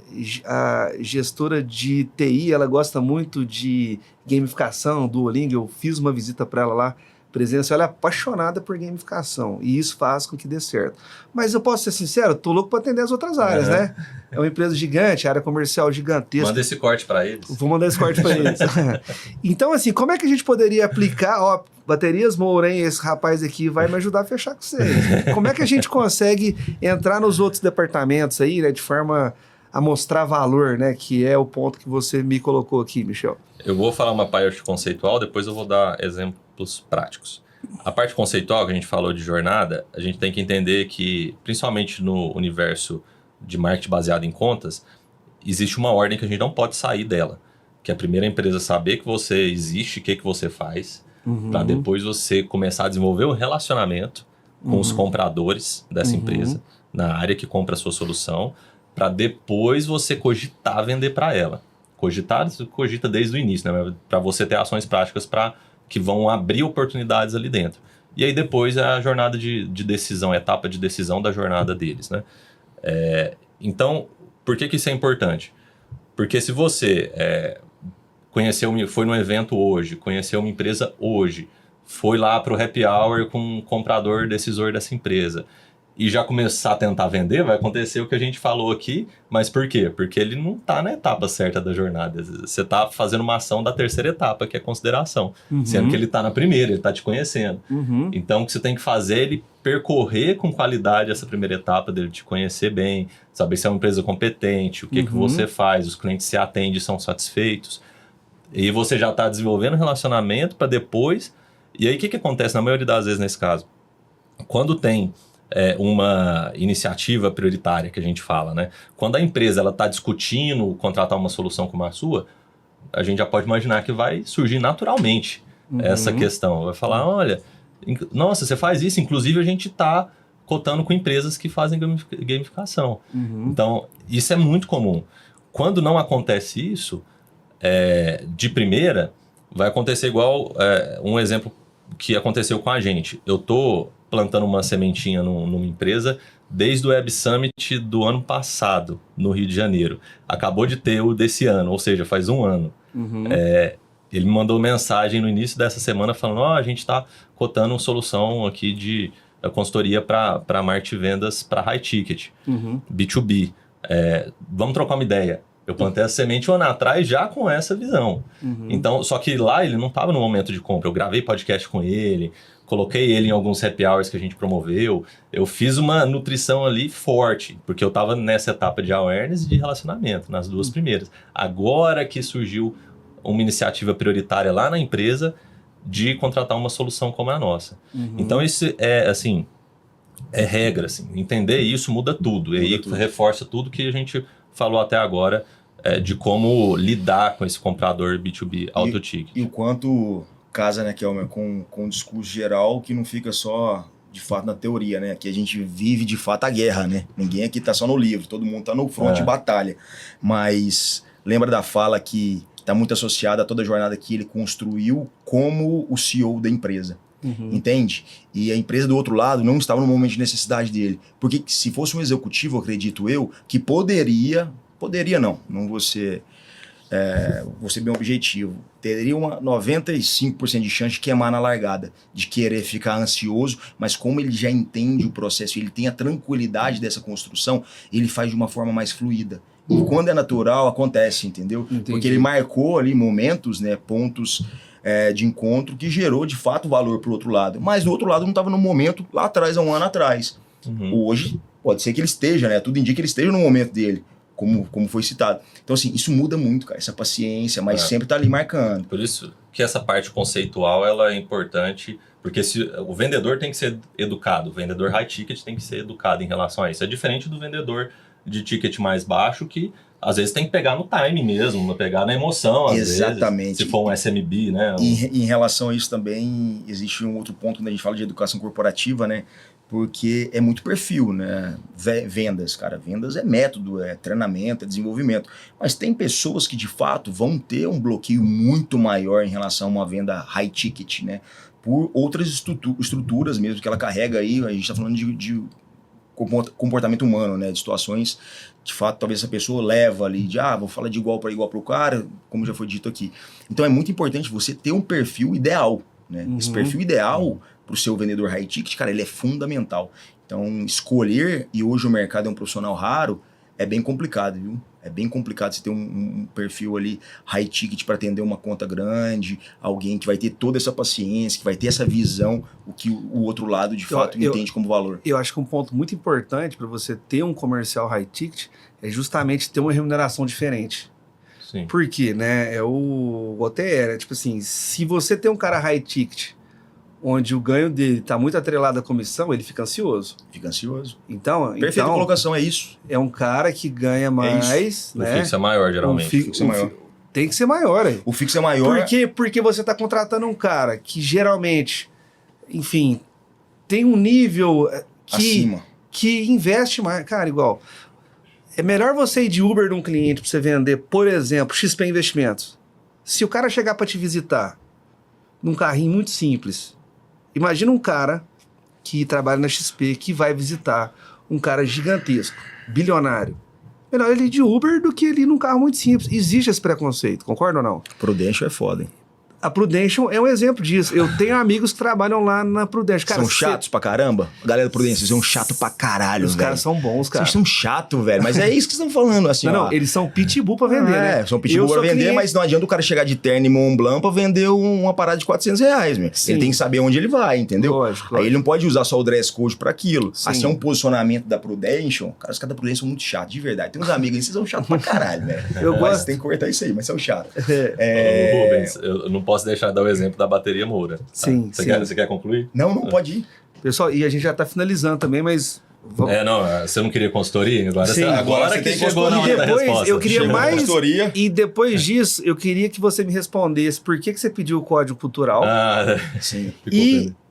gestora de TI, ela gosta muito de gamificação, Duolingo, eu fiz uma visita para ela lá, presença, ela é apaixonada por gamificação, e isso faz com que dê certo. Mas eu posso ser sincero, tô louco para atender as outras áreas, né? É uma empresa gigante, área comercial gigantesca. Manda esse corte para eles. Vou mandar esse corte para eles. Então, assim, como é que a gente poderia aplicar, Baterias Moura, hein? Esse rapaz aqui vai me ajudar a fechar com vocês. Como é que a gente consegue entrar nos outros departamentos aí, né, de forma a mostrar valor, né, que é o ponto que você me colocou aqui, Michel? Eu vou falar uma parte conceitual, depois eu vou dar exemplos práticos. A parte conceitual que a gente falou de jornada, a gente tem que entender que, principalmente no universo de marketing baseado em contas, existe uma ordem que a gente não pode sair dela. Que é a primeira empresa saber que você existe, o que você faz, para depois você começar a desenvolver um relacionamento com os compradores dessa empresa, na área que compra a sua solução, para depois você cogitar vender para ela. Cogita desde o início, né? Para você ter ações práticas que vão abrir oportunidades ali dentro. E aí depois é a jornada de decisão, a etapa de decisão da jornada deles, né? Então, por que isso é importante? Porque se você foi num evento hoje, conheceu uma empresa hoje, foi lá para o happy hour com um comprador decisor dessa empresa e já começar a tentar vender, vai acontecer o que a gente falou aqui, mas por quê? Porque ele não está na etapa certa da jornada. Você está fazendo uma ação da terceira etapa, que é consideração, sendo que ele está na primeira, ele está te conhecendo. Então, o que você tem que fazer é ele percorrer com qualidade essa primeira etapa dele te conhecer bem, saber se é uma empresa competente, o que você faz, os clientes se atendem, são satisfeitos. E você já está desenvolvendo um relacionamento para depois... E aí, o que acontece na maioria das vezes nesse caso? Quando tem uma iniciativa prioritária que a gente fala, né? Quando a empresa está discutindo contratar uma solução como a sua, a gente já pode imaginar que vai surgir naturalmente essa questão. Vai falar, olha, nossa, você faz isso, inclusive a gente está cotando com empresas que fazem gamificação. Então, isso é muito comum. Quando não acontece isso, de primeira, vai acontecer igual um exemplo que aconteceu com a gente. Eu estou plantando uma sementinha numa empresa desde o Web Summit do ano passado, no Rio de Janeiro. Acabou de ter o desse ano, ou seja, faz um ano. Ele me mandou mensagem no início dessa semana falando, a gente está cotando uma solução aqui de consultoria para marketing vendas para high ticket, B2B. Vamos trocar uma ideia. Eu plantei a semente um ano atrás já com essa visão. Então, só que lá ele não estava no momento de compra. Eu gravei podcast com ele, coloquei ele em alguns happy hours que a gente promoveu. Eu fiz uma nutrição ali forte, porque eu estava nessa etapa de awareness e de relacionamento, nas duas primeiras. Agora que surgiu uma iniciativa prioritária lá na empresa de contratar uma solução como a nossa. Então, isso é regra. Assim. Entender isso muda tudo. E aí reforça tudo que a gente falou até agora de como lidar com esse comprador B2B alto ticket. E o quanto casa, né, Kelmer, com o discurso geral que não fica só, de fato, na teoria, né? Que a gente vive, de fato, a guerra, né? Ninguém aqui tá só no livro, todo mundo tá no front de batalha. Mas lembra da fala que tá muito associada a toda a jornada que ele construiu como o CEO da empresa. Entende? E a empresa do outro lado não estava no momento de necessidade dele. Porque se fosse um executivo, acredito eu, que poderia não vou ser bem objetivo, teria uma 95% de chance de queimar na largada, de querer ficar ansioso, mas como ele já entende o processo, ele tem a tranquilidade dessa construção, ele faz de uma forma mais fluida. E quando é natural, acontece, entendeu? Entendi. Porque ele marcou ali momentos, né, pontos de encontro que gerou, de fato, valor para o outro lado. Mas do outro lado não estava no momento lá atrás, há um ano atrás. Hoje, pode ser que ele esteja, né? Tudo indica que ele esteja no momento dele, como foi citado. Então, assim, isso muda muito, cara, essa paciência, mas sempre tá ali marcando. Por isso que essa parte conceitual ela é importante, porque o vendedor tem que ser educado, o vendedor high ticket tem que ser educado em relação a isso. É diferente do vendedor de ticket mais baixo, que às vezes tem que pegar no time mesmo, pegar na emoção, às Exatamente. vezes, se for um SMB, né? E em relação a isso também, existe um outro ponto quando a gente fala de educação corporativa, né? Porque é muito perfil, né? Vendas, cara. Vendas é método, é treinamento, é desenvolvimento. Mas tem pessoas que, de fato, vão ter um bloqueio muito maior em relação a uma venda high ticket, né? Por outras estruturas mesmo que ela carrega aí. A gente está falando de comportamento humano, né? De situações, de fato, talvez essa pessoa leva ali vou falar de igual para igual para o cara, como já foi dito aqui. Então é muito importante você ter um perfil ideal, né? Esse perfil ideal para o seu vendedor high ticket, cara, ele é fundamental. Então escolher, e hoje o mercado é um profissional raro, é bem complicado, viu? É bem complicado você ter um perfil ali high ticket para atender uma conta grande, alguém que vai ter toda essa paciência, que vai ter essa visão, o que o outro lado de fato entende como valor. Eu acho que um ponto muito importante para você ter um comercial high ticket é justamente ter uma remuneração diferente. Sim. Por quê, né? É o OTR, tipo assim, se você tem um cara high ticket, onde o ganho dele está muito atrelado à comissão, ele fica ansioso. Fica ansioso. Então, Perfeita colocação, é isso. É um cara que ganha mais, né? O fixo é maior, geralmente. O fixo é maior. Tem que ser maior, aí. O fixo é maior. Por quê? Porque você está contratando um cara que geralmente, enfim, tem um nível acima, que investe mais. Cara, igual, é melhor você ir de Uber de um cliente para você vender, por exemplo, XP Investimentos. Se o cara chegar para te visitar num carrinho muito simples, imagina um cara que trabalha na XP, que vai visitar um cara gigantesco, bilionário. Melhor ele ir de Uber do que ele ir num carro muito simples. Existe esse preconceito, concorda ou não? Prudential é foda, hein? A Prudential é um exemplo disso. Eu tenho amigos que trabalham lá na Prudential. Cara, são chatos pra caramba? A galera da Prudential, vocês são chato pra caralho, os velho. caras são bons, cara. Vocês são chato, velho. Mas é isso que vocês estão falando, assim, Não, eles são pitbull pra vender, né? São pitbull pra vender, mas não adianta o cara chegar de terno e Mont Blanc pra vender uma parada de R$400, meu. Sim. Ele tem que saber onde ele vai, entendeu? Lógico. Aí ele não pode usar só o dress code pra aquilo. Sim. Assim, é um posicionamento da Prudential. Cara, os caras da Prudential são muito chatos, de verdade. Tem uns amigos aí, vocês são chatos pra caralho, velho. Eu gosto. Mas tem que cortar isso aí, mas são chatos. Rubens, eu não posso deixar de dar o exemplo da bateria Moura. Tá? Sim, Você quer concluir? Não pode ir. Pessoal, e a gente já tá finalizando também, mas... Você não queria consultoria? Agora Sim, agora você que tem chegou na hora E da depois, resposta. eu queria Chegou na mais... consultoria. E depois disso, eu queria que você me respondesse por que você pediu o código cultural. Sim.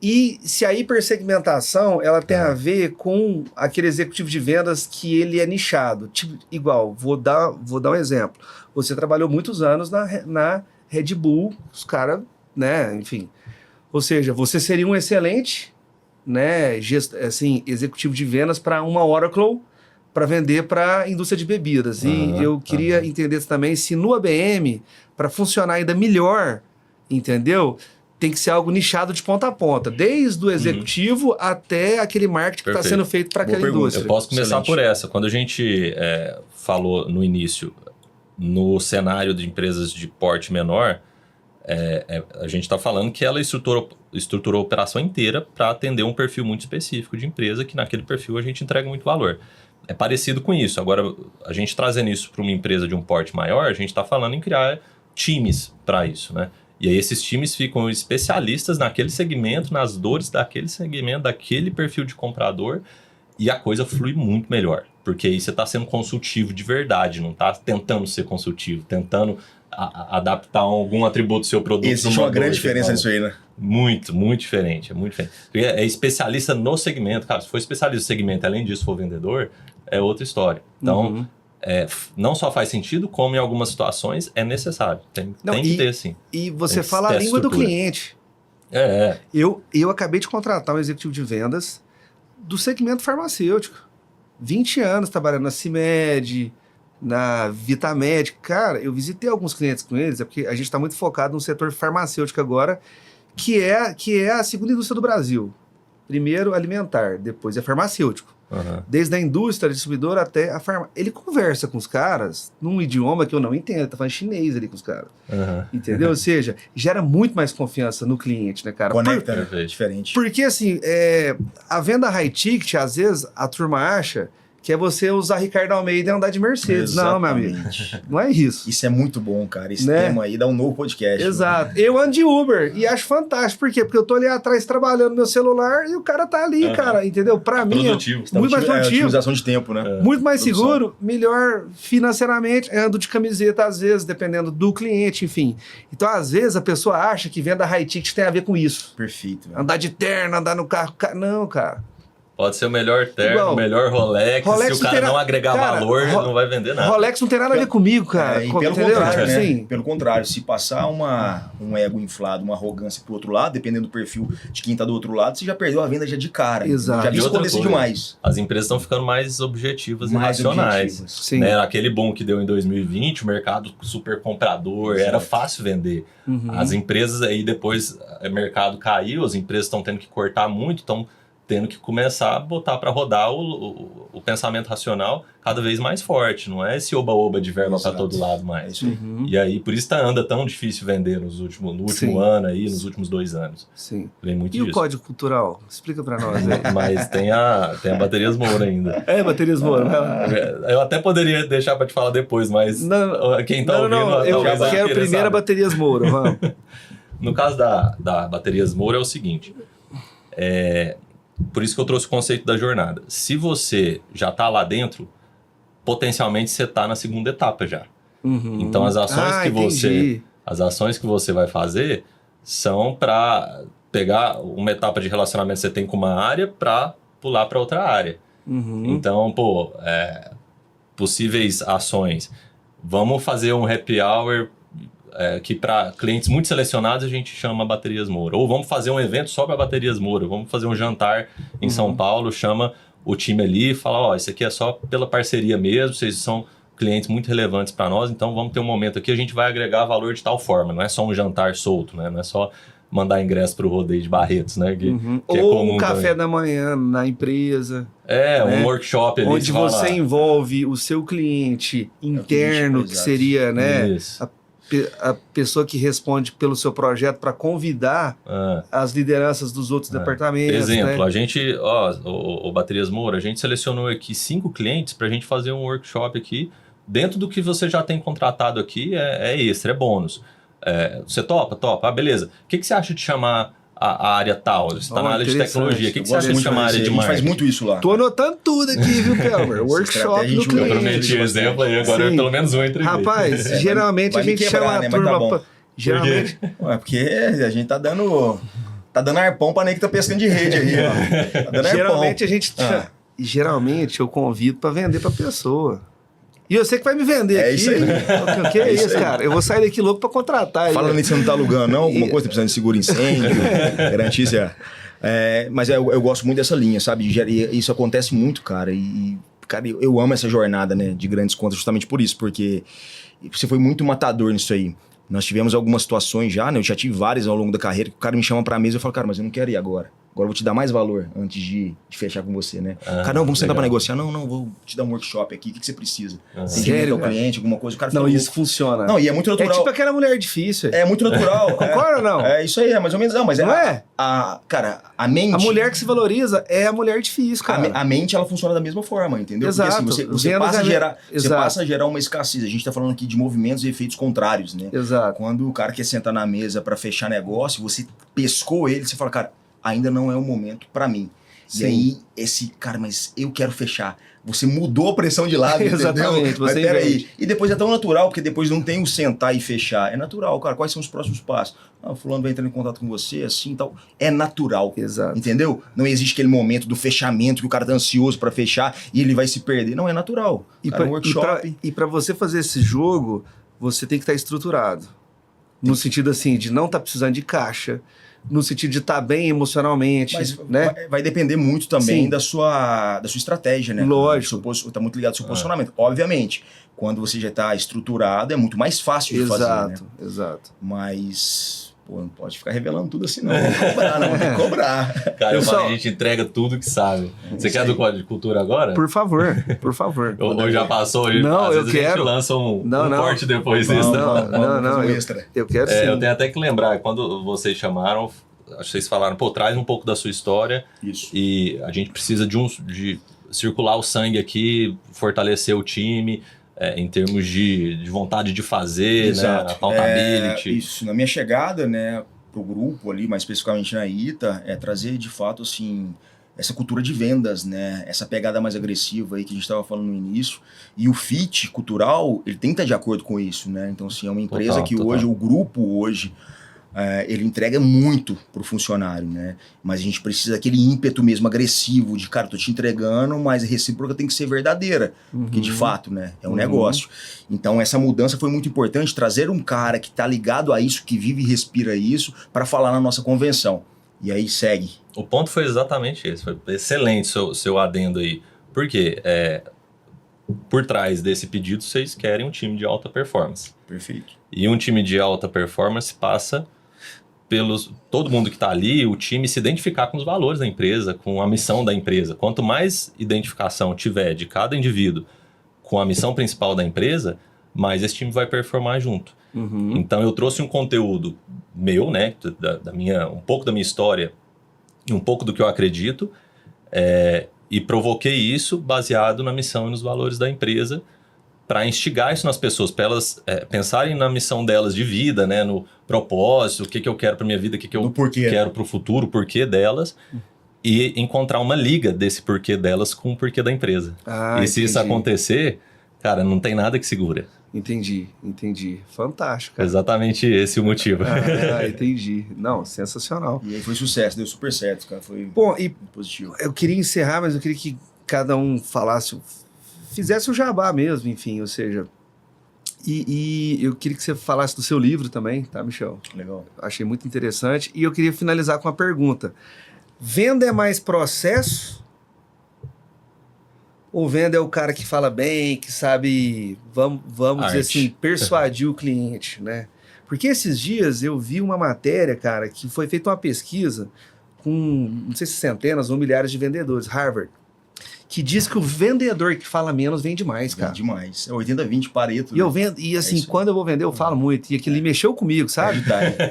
E se a hipersegmentação ela tem a ver com aquele executivo de vendas que ele é nichado. Tipo, igual, vou dar um exemplo. Você trabalhou muitos anos na Red Bull, os caras, né, enfim. Ou seja, você seria um excelente, né, executivo de vendas para uma Oracle para vender para a indústria de bebidas. E eu queria entender também se no ABM, para funcionar ainda melhor, entendeu? Tem que ser algo nichado de ponta a ponta, desde o executivo até aquele marketing que está sendo feito para aquela indústria. Eu posso começar por essa. Quando a gente falou no início, no cenário de empresas de porte menor, a gente está falando que ela estruturou a operação inteira para atender um perfil muito específico de empresa, que naquele perfil a gente entrega muito valor. É parecido com isso. Agora, a gente trazendo isso para uma empresa de um porte maior, a gente está falando em criar times para isso, né? E aí esses times ficam especialistas naquele segmento, nas dores daquele segmento, daquele perfil de comprador, e a coisa flui muito melhor. Porque aí você está sendo consultivo de verdade, não está tentando ser consultivo, tentando adaptar algum atributo do seu produto. Existe uma grande diferença nisso aí, né? Muito, muito diferente, é muito diferente. Porque é especialista no segmento, cara, se for especialista no segmento, além disso for vendedor, é outra história. Então, não só faz sentido, como em algumas situações é necessário. Tem que ter, sim. E você fala a língua do cliente. Eu acabei de contratar um executivo de vendas do segmento farmacêutico. 20 anos trabalhando na CIMED, na Vitamed. Cara, eu visitei alguns clientes com eles, porque a gente está muito focado no setor farmacêutico agora, que é a segunda indústria do Brasil. Primeiro alimentar, depois é farmacêutico. Desde a indústria, a distribuidora até a farmácia. Ele conversa com os caras num idioma que eu não entendo, ele tá falando chinês ali com os caras. Entendeu? Ou seja, gera muito mais confiança no cliente, né, cara? Conecta, diferente. Porque, assim, a venda high ticket, às vezes, a turma acha que é você usar Ricardo Almeida e andar de Mercedes. Exatamente. Não, meu amigo. Não é isso. Isso é muito bom, cara. Esse tema aí dá um novo podcast. Exato. Eu ando de Uber e acho fantástico. Por quê? Porque eu tô ali atrás trabalhando no meu celular e o cara tá ali, cara. Entendeu? Pra mim, produtivo. Muito mais produtivo. Otimização de tempo, né? Muito mais seguro, melhor financeiramente. Ando de camiseta, às vezes, dependendo do cliente, enfim. Então, às vezes, a pessoa acha que venda high ticket tem a ver com isso. Perfeito. Andar de terno, andar no carro. Não, cara. Pode ser o melhor terno, o melhor Rolex. Se o cara não agregar valor, não vai vender nada. Rolex não tem nada a ver comigo, cara. E pelo contrário, né? Sim. Pelo contrário, se passar um ego inflado, uma arrogância pro outro lado, dependendo do perfil de quem tá do outro lado, você já perdeu a venda já de cara. Exato. Já viu esconder-se demais. As empresas estão ficando mais objetivas e racionais. Sim. Né? Aquele boom que deu em 2020, o mercado super comprador, era fácil vender. As empresas aí depois, o mercado caiu, as empresas estão tendo que cortar muito, estão tendo que começar a botar para rodar o pensamento racional cada vez mais forte, não é esse oba-oba de verba para todo lado mais. E aí, por isso anda tão difícil vender no último ano aí, nos últimos 2 anos. Sim. Vem muito disso. O código cultural? Explica para nós aí. Mas tem a Baterias Moura ainda. Baterias Moura. Eu até poderia deixar para te falar depois, mas quem tá ouvindo... eu quero primeiro a Baterias Moura, vamos. No caso da Baterias Moura é o seguinte, por isso que eu trouxe o conceito da jornada. Se você já está lá dentro, potencialmente você está na segunda etapa já. Então as ações que você vai fazer são para pegar uma etapa de relacionamento que você tem com uma área para pular para outra área. Então, possíveis ações. Vamos fazer um happy hour que para clientes muito selecionados a gente chama Baterias Moura. Ou vamos fazer um evento só para Baterias Moura. Vamos fazer um jantar em São Paulo, chama o time ali e fala, isso aqui é só pela parceria mesmo, vocês são clientes muito relevantes para nós, então vamos ter um momento aqui, a gente vai agregar valor de tal forma, não é só um jantar solto, né? Não é só mandar ingresso para o rodeio de Barretos, né? Que é comum um café também. Da manhã na empresa. Um workshop ali. Onde você envolve o seu cliente interno, que seria, né? A pessoa que responde pelo seu projeto para convidar as lideranças dos outros departamentos. Exemplo, né? a gente, o Baterias Moura, a gente selecionou aqui 5 clientes para a gente fazer um workshop aqui. Dentro do que você já tem contratado aqui, é extra, é bônus. Você topa? Topa. Beleza. O que você acha de chamar a área tal? Você está na área de tecnologia. O que você acha de chamar a área de marketing? A gente faz muito isso lá. Tô anotando tudo aqui, viu, Kelmer? Workshop do cliente. Eu prometi exemplo aí, agora pelo menos um entre Rapaz, geralmente a gente chama a turma... Geralmente... Porque a gente tá dando arpão pra nem que tá pescando de rede aí, ó. Tá dando geralmente arpão. A gente... Geralmente eu convido pra vender pra pessoa. E eu sei que vai me vender aqui. Isso aí. O que é isso, cara? Eu vou sair daqui louco pra contratar. Falando nisso, você não tá alugando, não? Alguma coisa, tá precisando de seguro incêndio, garantia. Mas eu gosto muito dessa linha, sabe? E isso acontece muito, cara. Cara, eu amo essa jornada, né? De grandes contas, justamente por isso, porque você foi muito matador nisso aí. Nós tivemos algumas situações já, né? Eu já tive várias ao longo da carreira, que o cara me chama pra mesa e eu falo, cara, mas eu não quero ir agora. Agora eu vou te dar mais valor antes de fechar com você, né? Cara, não, vamos sentar pra negociar. Não, vou te dar um workshop aqui. O que você precisa? Sério, cara? Cliente, alguma coisa. O cara não, isso funciona. Não, e é muito natural. É tipo aquela mulher difícil. É muito natural. Concorda ou não? É isso aí, é mais ou menos. Não, mas não é? Cara, a mente... A mulher que se valoriza é a mulher difícil, cara. A mente, ela funciona da mesma forma, entendeu? Exato. Porque assim, você passa a gerar uma escassez. A gente tá falando aqui de movimentos e efeitos contrários, né? Exato. Quando o cara quer sentar na mesa pra fechar negócio, você pescou ele, você fala, cara, ainda não é o momento pra mim. E aí, cara, mas eu quero fechar. Você mudou a pressão de lado, entendeu? Exatamente, Mas você peraí. E depois é tão natural, porque depois não tem o sentar e fechar. É natural, cara. Quais são os próximos passos? O fulano vai entrar em contato com você, assim e tal. É natural. Exato. Entendeu? Não existe aquele momento do fechamento que o cara tá ansioso pra fechar e ele vai se perder. Não, é natural. E pra você fazer esse jogo, você tem que estar estruturado. No sentido assim, de não estar precisando de caixa, no sentido de estar bem emocionalmente, mas né? vai depender muito também da sua estratégia, né? Lógico. Tá muito ligado ao seu posicionamento. Obviamente, quando você já tá estruturado, é muito mais fácil de fazer, né? Exato. Mas, não pode ficar revelando tudo assim, não. Vamos cobrar, não. Tem que cobrar. Cara, a gente entrega tudo que sabe. Você quer do Código de Cultura agora? Por favor. Ou já passou? Não, às eu vezes quero. A gente lança um corte depois desse. Não. Eu quero sim. Eu tenho até que lembrar, quando vocês chamaram, acho que vocês falaram, traz um pouco da sua história. Isso. E a gente precisa de circular o sangue aqui, fortalecer o time, em termos de vontade de fazer, exato, né? Accountability. Isso, na minha chegada, né, pro grupo ali, mais especificamente na ITA, é trazer de fato, assim, essa cultura de vendas, né, essa pegada mais agressiva aí que a gente estava falando no início, e o fit cultural, ele tem que estar de acordo com isso, né, então assim, é uma empresa que hoje, o grupo hoje, ele entrega muito pro funcionário, né? Mas a gente precisa daquele ímpeto mesmo agressivo de, cara, tô te entregando, mas a recíproca tem que ser verdadeira, porque de fato, né, é um negócio. Então essa mudança foi muito importante, trazer um cara que tá ligado a isso, que vive e respira isso, para falar na nossa convenção. E aí segue. O ponto foi exatamente esse, foi excelente seu adendo aí. Por quê? Por trás desse pedido, vocês querem um time de alta performance. Perfeito. E um time de alta performance passa todo mundo que está ali, o time se identificar com os valores da empresa, com a missão da empresa. Quanto mais identificação tiver de cada indivíduo com a missão principal da empresa, mais esse time vai performar junto. Então eu trouxe um conteúdo meu, né, um pouco da minha história e um pouco do que eu acredito, e provoquei isso baseado na missão e nos valores da empresa, para instigar isso nas pessoas, para elas pensarem na missão delas de vida, né, no propósito, o que eu quero para minha vida, o que eu quero para o futuro, o porquê delas, e encontrar uma liga desse porquê delas com o porquê da empresa. E se isso acontecer, cara, não tem nada que segura. Entendi. Fantástico, cara. Exatamente esse o motivo. Entendi. Não, sensacional. E aí foi sucesso, deu super certo, cara, foi positivo. Eu queria encerrar, mas eu queria que cada um fizesse o jabá mesmo, enfim, ou seja... E eu queria que você falasse do seu livro também, tá, Michel? Legal. Achei muito interessante. E eu queria finalizar com uma pergunta. Venda é mais processo? Ou venda é o cara que fala bem, que sabe, vamos dizer assim, persuadir o cliente, né? Porque esses dias eu vi uma matéria, cara, que foi feita uma pesquisa com, não sei se centenas ou milhares de vendedores, Harvard, que diz que o vendedor que fala menos vende mais, cara. Vende demais. É 80-20 Pareto. E eu vendo, e assim, quando eu vou vender, eu falo muito. E aquilo ali mexeu comigo, sabe?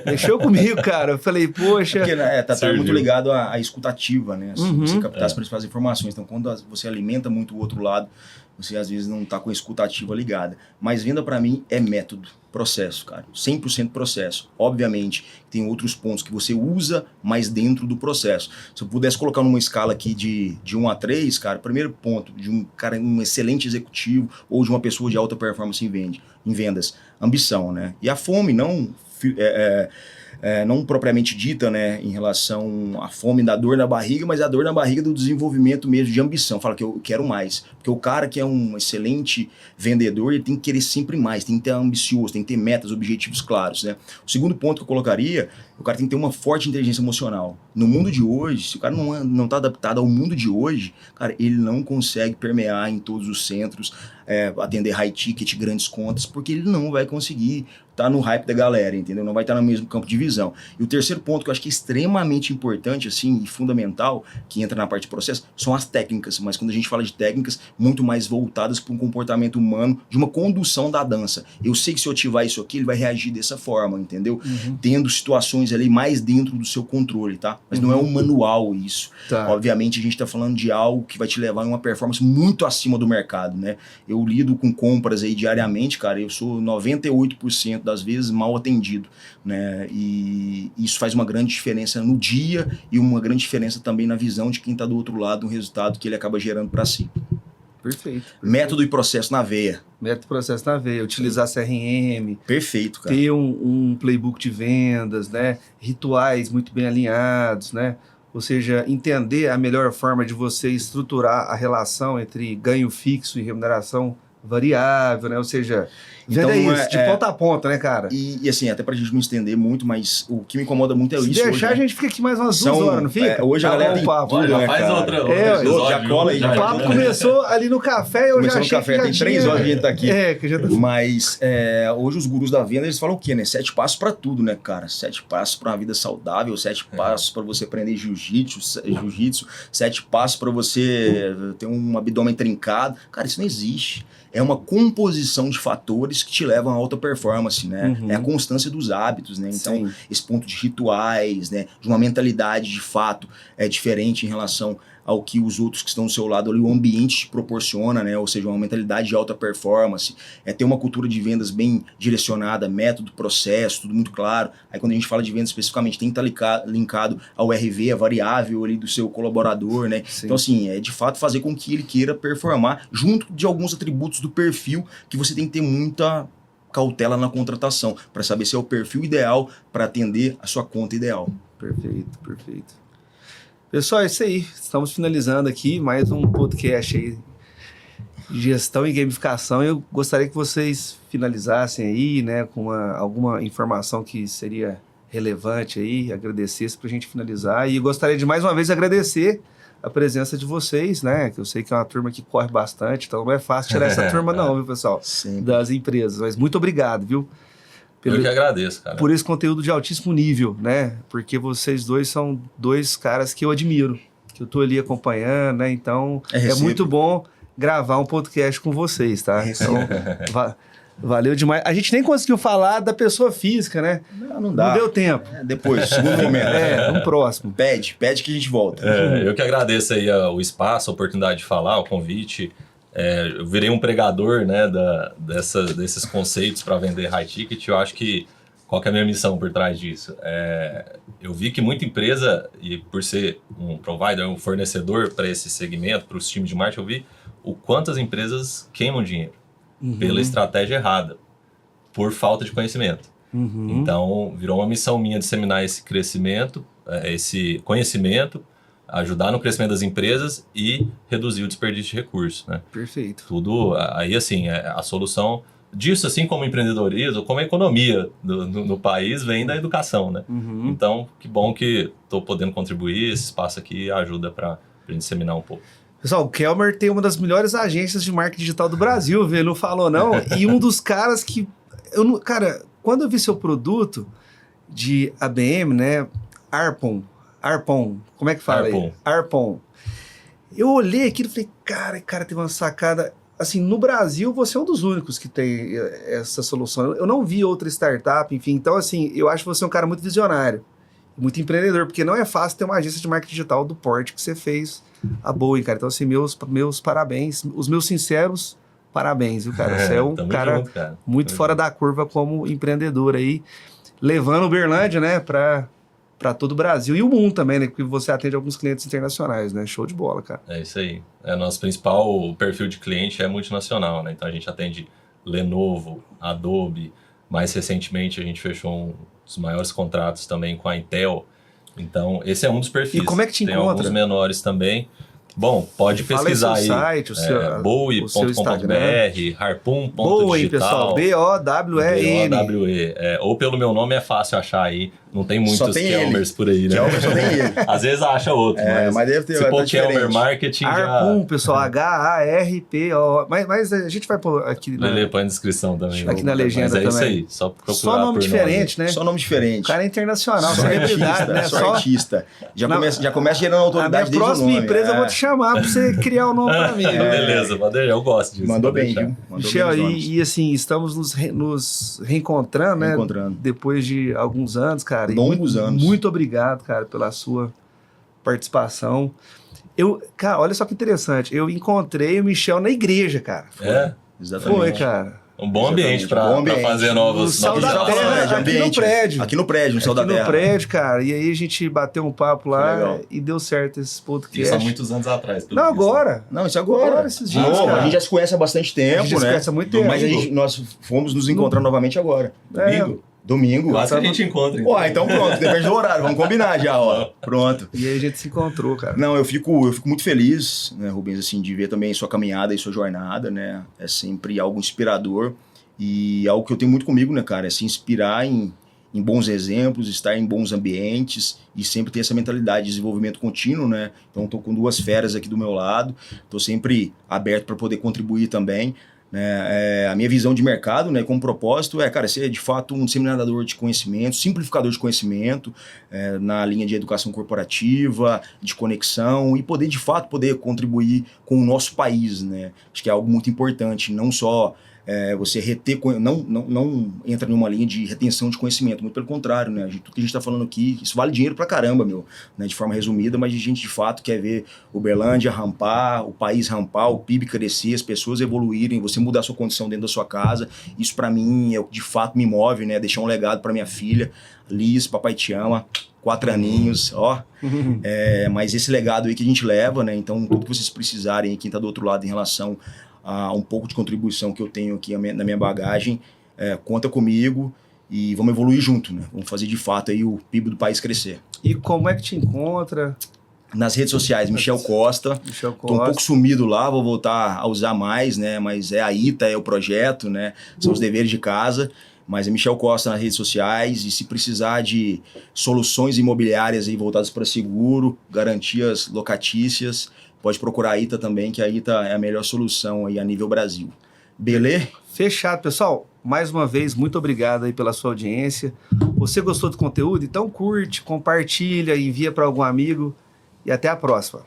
Mexeu comigo, cara. Eu falei, poxa... Porque tá muito ligado à escutativa, né? Assim, você captar as principais informações. Então, quando você alimenta muito o outro lado, você às vezes não tá com a escutativa ligada. Mas venda para mim é método, processo, cara. 100% processo. Obviamente, tem outros pontos que você usa, mas dentro do processo. Se eu pudesse colocar numa escala aqui de 1 a 3, cara, primeiro ponto de um cara, um excelente executivo ou de uma pessoa de alta performance em vendas, ambição, né? E a fome não propriamente dita, né, em relação à fome da dor na barriga, mas a dor na barriga do desenvolvimento mesmo, de ambição. Fala que eu quero mais. Porque o cara que é um excelente vendedor, ele tem que querer sempre mais, tem que ter ambicioso, tem que ter metas, objetivos claros, né? O segundo ponto que eu colocaria, o cara tem que ter uma forte inteligência emocional. No mundo de hoje, se o cara não está adaptado ao mundo de hoje, cara, ele não consegue permear em todos os centros, atender high ticket, grandes contas, porque ele não vai conseguir estar no hype da galera, entendeu? Não vai estar no mesmo campo de visão. E o terceiro ponto que eu acho que é extremamente importante, assim, e fundamental, que entra na parte de processo, são as técnicas. Mas quando a gente fala de técnicas, muito mais voltadas para um comportamento humano, de uma condução da dança. Eu sei que se eu ativar isso aqui, ele vai reagir dessa forma, entendeu? Tendo situações ali mais dentro do seu controle, tá? Mas não é um manual isso. Tá. Obviamente a gente tá falando de algo que vai te levar em uma performance muito acima do mercado, né? Eu lido com compras aí diariamente, cara, eu sou 98% 90% das vezes, mal atendido, né? E isso faz uma grande diferença no dia e uma grande diferença também na visão de quem está do outro lado, no resultado que ele acaba gerando para si. Perfeito. Método e processo na veia. Método e processo na veia, utilizar CRM, Perfeito, cara. ter um playbook de vendas, né? Rituais muito bem alinhados, né? Ou seja, entender a melhor forma de você estruturar a relação entre ganho fixo e remuneração variável, né? Ou seja, Então, venda isso, de ponta a ponta, né, cara? E assim, até pra gente não estender muito, mas o que me incomoda muito é Se isso. deixar, hoje, a gente fica aqui mais umas 2 horas, não fica? Hoje a Tá galera bom, tem papo. tudo, né, faz cara? outro É, episódio, já cola aí, O já papo começou ali no café, eu já Começou no achei café, que já tem 3 tinha- horas que a gente tá aqui. Que já tá... Mas hoje os gurus da venda, eles falam o quê, né? 7 passos pra tudo, né, cara? 7 passos pra uma vida saudável, 7 passos pra você aprender jiu-jitsu, 7 passos pra você ter um abdômen trincado. Cara, isso não existe. É uma composição de fatores que te levam a alta performance, né? Uhum. É a constância dos hábitos, né? Então, Sim. esse ponto de rituais, né? De uma mentalidade de fato é diferente em relação ao que os outros que estão do seu lado ali, o ambiente te proporciona, né? Ou seja, uma mentalidade de alta performance, é ter uma cultura de vendas bem direcionada, método, processo, tudo muito claro. Aí quando a gente fala de vendas especificamente, tem que estar linkado ao RV, a variável ali do seu colaborador, né? Sim. Então assim, é de fato fazer com que ele queira performar junto de alguns atributos do perfil que você tem que ter muita cautela na contratação, para saber se é o perfil ideal para atender a sua conta ideal. Perfeito, perfeito. Pessoal, é isso aí. Estamos finalizando aqui mais um podcast aí de gestão e gamificação. Eu gostaria que vocês finalizassem aí, né, com alguma informação que seria relevante aí, agradecesse para a gente finalizar. E eu gostaria de mais uma vez agradecer a presença de vocês, né, que eu sei que é uma turma que corre bastante, então não é fácil tirar essa turma não, viu, pessoal? Sempre. Das empresas. Mas muito obrigado, viu? Eu que agradeço, cara. Por esse conteúdo de altíssimo nível, né? Porque vocês dois são 2 caras que eu admiro, que eu tô ali acompanhando, né? Então, é recíproco. muito bom gravar um podcast com vocês, tá? Então, valeu demais. A gente nem conseguiu falar da pessoa física, né? Não dá. Não deu tempo. Depois, segundo momento. No próximo. Pede que a gente volta. Eu que agradeço aí o espaço, a oportunidade de falar, o convite. Eu virei um pregador, né, desses conceitos para vender high ticket. Eu acho que qual que é a minha missão por trás disso? Eu vi que muita empresa, e por ser um provider, um fornecedor para esse segmento, para os times de marketing, eu vi o quanto as empresas queimam dinheiro pela estratégia errada, por falta de conhecimento. Então, virou uma missão minha disseminar esse crescimento, esse conhecimento, ajudar no crescimento das empresas e reduzir o desperdício de recursos, né? Perfeito. Tudo, aí assim, a solução disso, assim como o empreendedorismo, como a economia no país, vem da educação, né? Então, que bom que estou podendo contribuir, esse espaço aqui ajuda para gente disseminar um pouco. Pessoal, o Kelmer tem uma das melhores agências de marketing digital do Brasil, viu? Ele não falou não. E um dos caras que... Cara, quando eu vi seu produto de ABM, né? Arpon, como é que fala aí? Arpon. Eu olhei aquilo e falei, cara, teve uma sacada. Assim, no Brasil, você é um dos únicos que tem essa solução. Eu não vi outra startup, enfim. Então, assim, eu acho que você é um cara muito visionário, muito empreendedor, porque não é fácil ter uma agência de marketing digital do porte que você fez a Boeing, cara. Então, assim, meus parabéns, os meus sinceros parabéns, viu, cara? Você é um cara, junto, cara muito fora da curva como empreendedor aí, levando o Uberlândia, né, para todo o Brasil e o mundo também, né? Porque você atende alguns clientes internacionais, né? Show de bola, cara. É isso aí. Nosso principal perfil de cliente é multinacional, né? Então a gente atende Lenovo, Adobe. Mais recentemente a gente fechou um dos maiores contratos também com a Intel. Então esse é um dos perfis. E como é que te Tem encontra? alguns menores também. Bom, pode pesquisar aí. Site, bowie.com.br, harpoon.digital. Bowie, pessoal. B-O-W-E-N. B-O-W-E. Ou pelo meu nome é fácil achar aí. Não tem muitos Kelmers por aí, né? Kelmer só tem ele. Às vezes acha outro, mas deve ter, se pôr diferente. Kelmer Marketing Harpoon, pessoal. H-A-R-P-O. Mas a gente vai pôr aqui Lele põe na descrição também. Aqui na legenda mas é também. isso aí, só procurar Só nome diferente, né? Só nome diferente. O cara é internacional, Só celebridade, né? Só artista. Já começa gerando A autoridade minha desde o próxima nome. empresa eu vou te chamar pra você criar o nome pra mim. Beleza, eu gosto disso. Mandou pode bem, deixar. viu? Mandou Michel, bem os nomes. e assim, estamos nos reencontrando, né? Reencontrando. Depois de alguns anos, cara. E Longos anos. Muito obrigado, cara, pela sua participação. Cara, olha só que interessante. Eu encontrei o Michel na igreja, cara. Exatamente. Foi, cara. Um bom ambiente para fazer novos Sal da Terra, aqui no prédio. Aqui no prédio, no Sal da Terra. Aqui no prédio, cara. E aí a gente bateu um papo lá Que e deu certo esse podcast. Isso há muitos anos atrás. Não, agora. Não, isso agora. Esses dias, Não, cara. a gente já se conhece há bastante tempo, A gente já se né? conhece há muito tempo. Mas nós fomos nos encontrar novamente agora. Domingo. Quase que a gente encontra. Então pronto, depende do horário, vamos combinar já, ó. Pronto. E aí a gente se encontrou, cara. Não, eu fico muito feliz, né, Rubens, assim, de ver também sua caminhada e sua jornada, né? É sempre algo inspirador e algo que eu tenho muito comigo, né, cara? É se inspirar em bons exemplos, estar em bons ambientes e sempre ter essa mentalidade de desenvolvimento contínuo, né? Então, estou com 2 feras aqui do meu lado, estou sempre aberto para poder contribuir também. A minha visão de mercado, né, como propósito cara, ser de fato um disseminador de conhecimento, simplificador de conhecimento na linha de educação corporativa, de conexão e poder de fato contribuir com o nosso país, né? Acho que é algo muito importante, não só você reter, não entra numa linha de retenção de conhecimento, muito pelo contrário, né? Tudo que a gente está falando aqui, isso vale dinheiro pra caramba, né? De forma resumida, mas a gente de fato quer ver Uberlândia rampar, o país rampar, o PIB crescer, as pessoas evoluírem, você mudar a sua condição dentro da sua casa. Isso pra mim é o que de fato me move, né? Deixar um legado pra minha filha, Liz, papai te ama, 4 aninhos, ó. Mas esse legado aí que a gente leva, né? Então, tudo que vocês precisarem, quem tá do outro lado em relação a um pouco de contribuição que eu tenho aqui na minha bagagem, conta comigo e vamos evoluir junto, né? Vamos fazer de fato aí o PIB do país crescer. E como é que te encontra? Nas redes sociais, Michel Costa. Tô um pouco sumido lá, vou voltar a usar mais, né? Mas a ITA é o projeto, né? São os deveres de casa. Mas é Michel Costa nas redes sociais e se precisar de soluções imobiliárias aí voltadas para seguro, garantias locatícias, pode procurar a ITA também, que a ITA é a melhor solução aí a nível Brasil. Beleza? Fechado, pessoal. Mais uma vez, muito obrigado aí pela sua audiência. Você gostou do conteúdo? Então curte, compartilha, envia para algum amigo e até a próxima.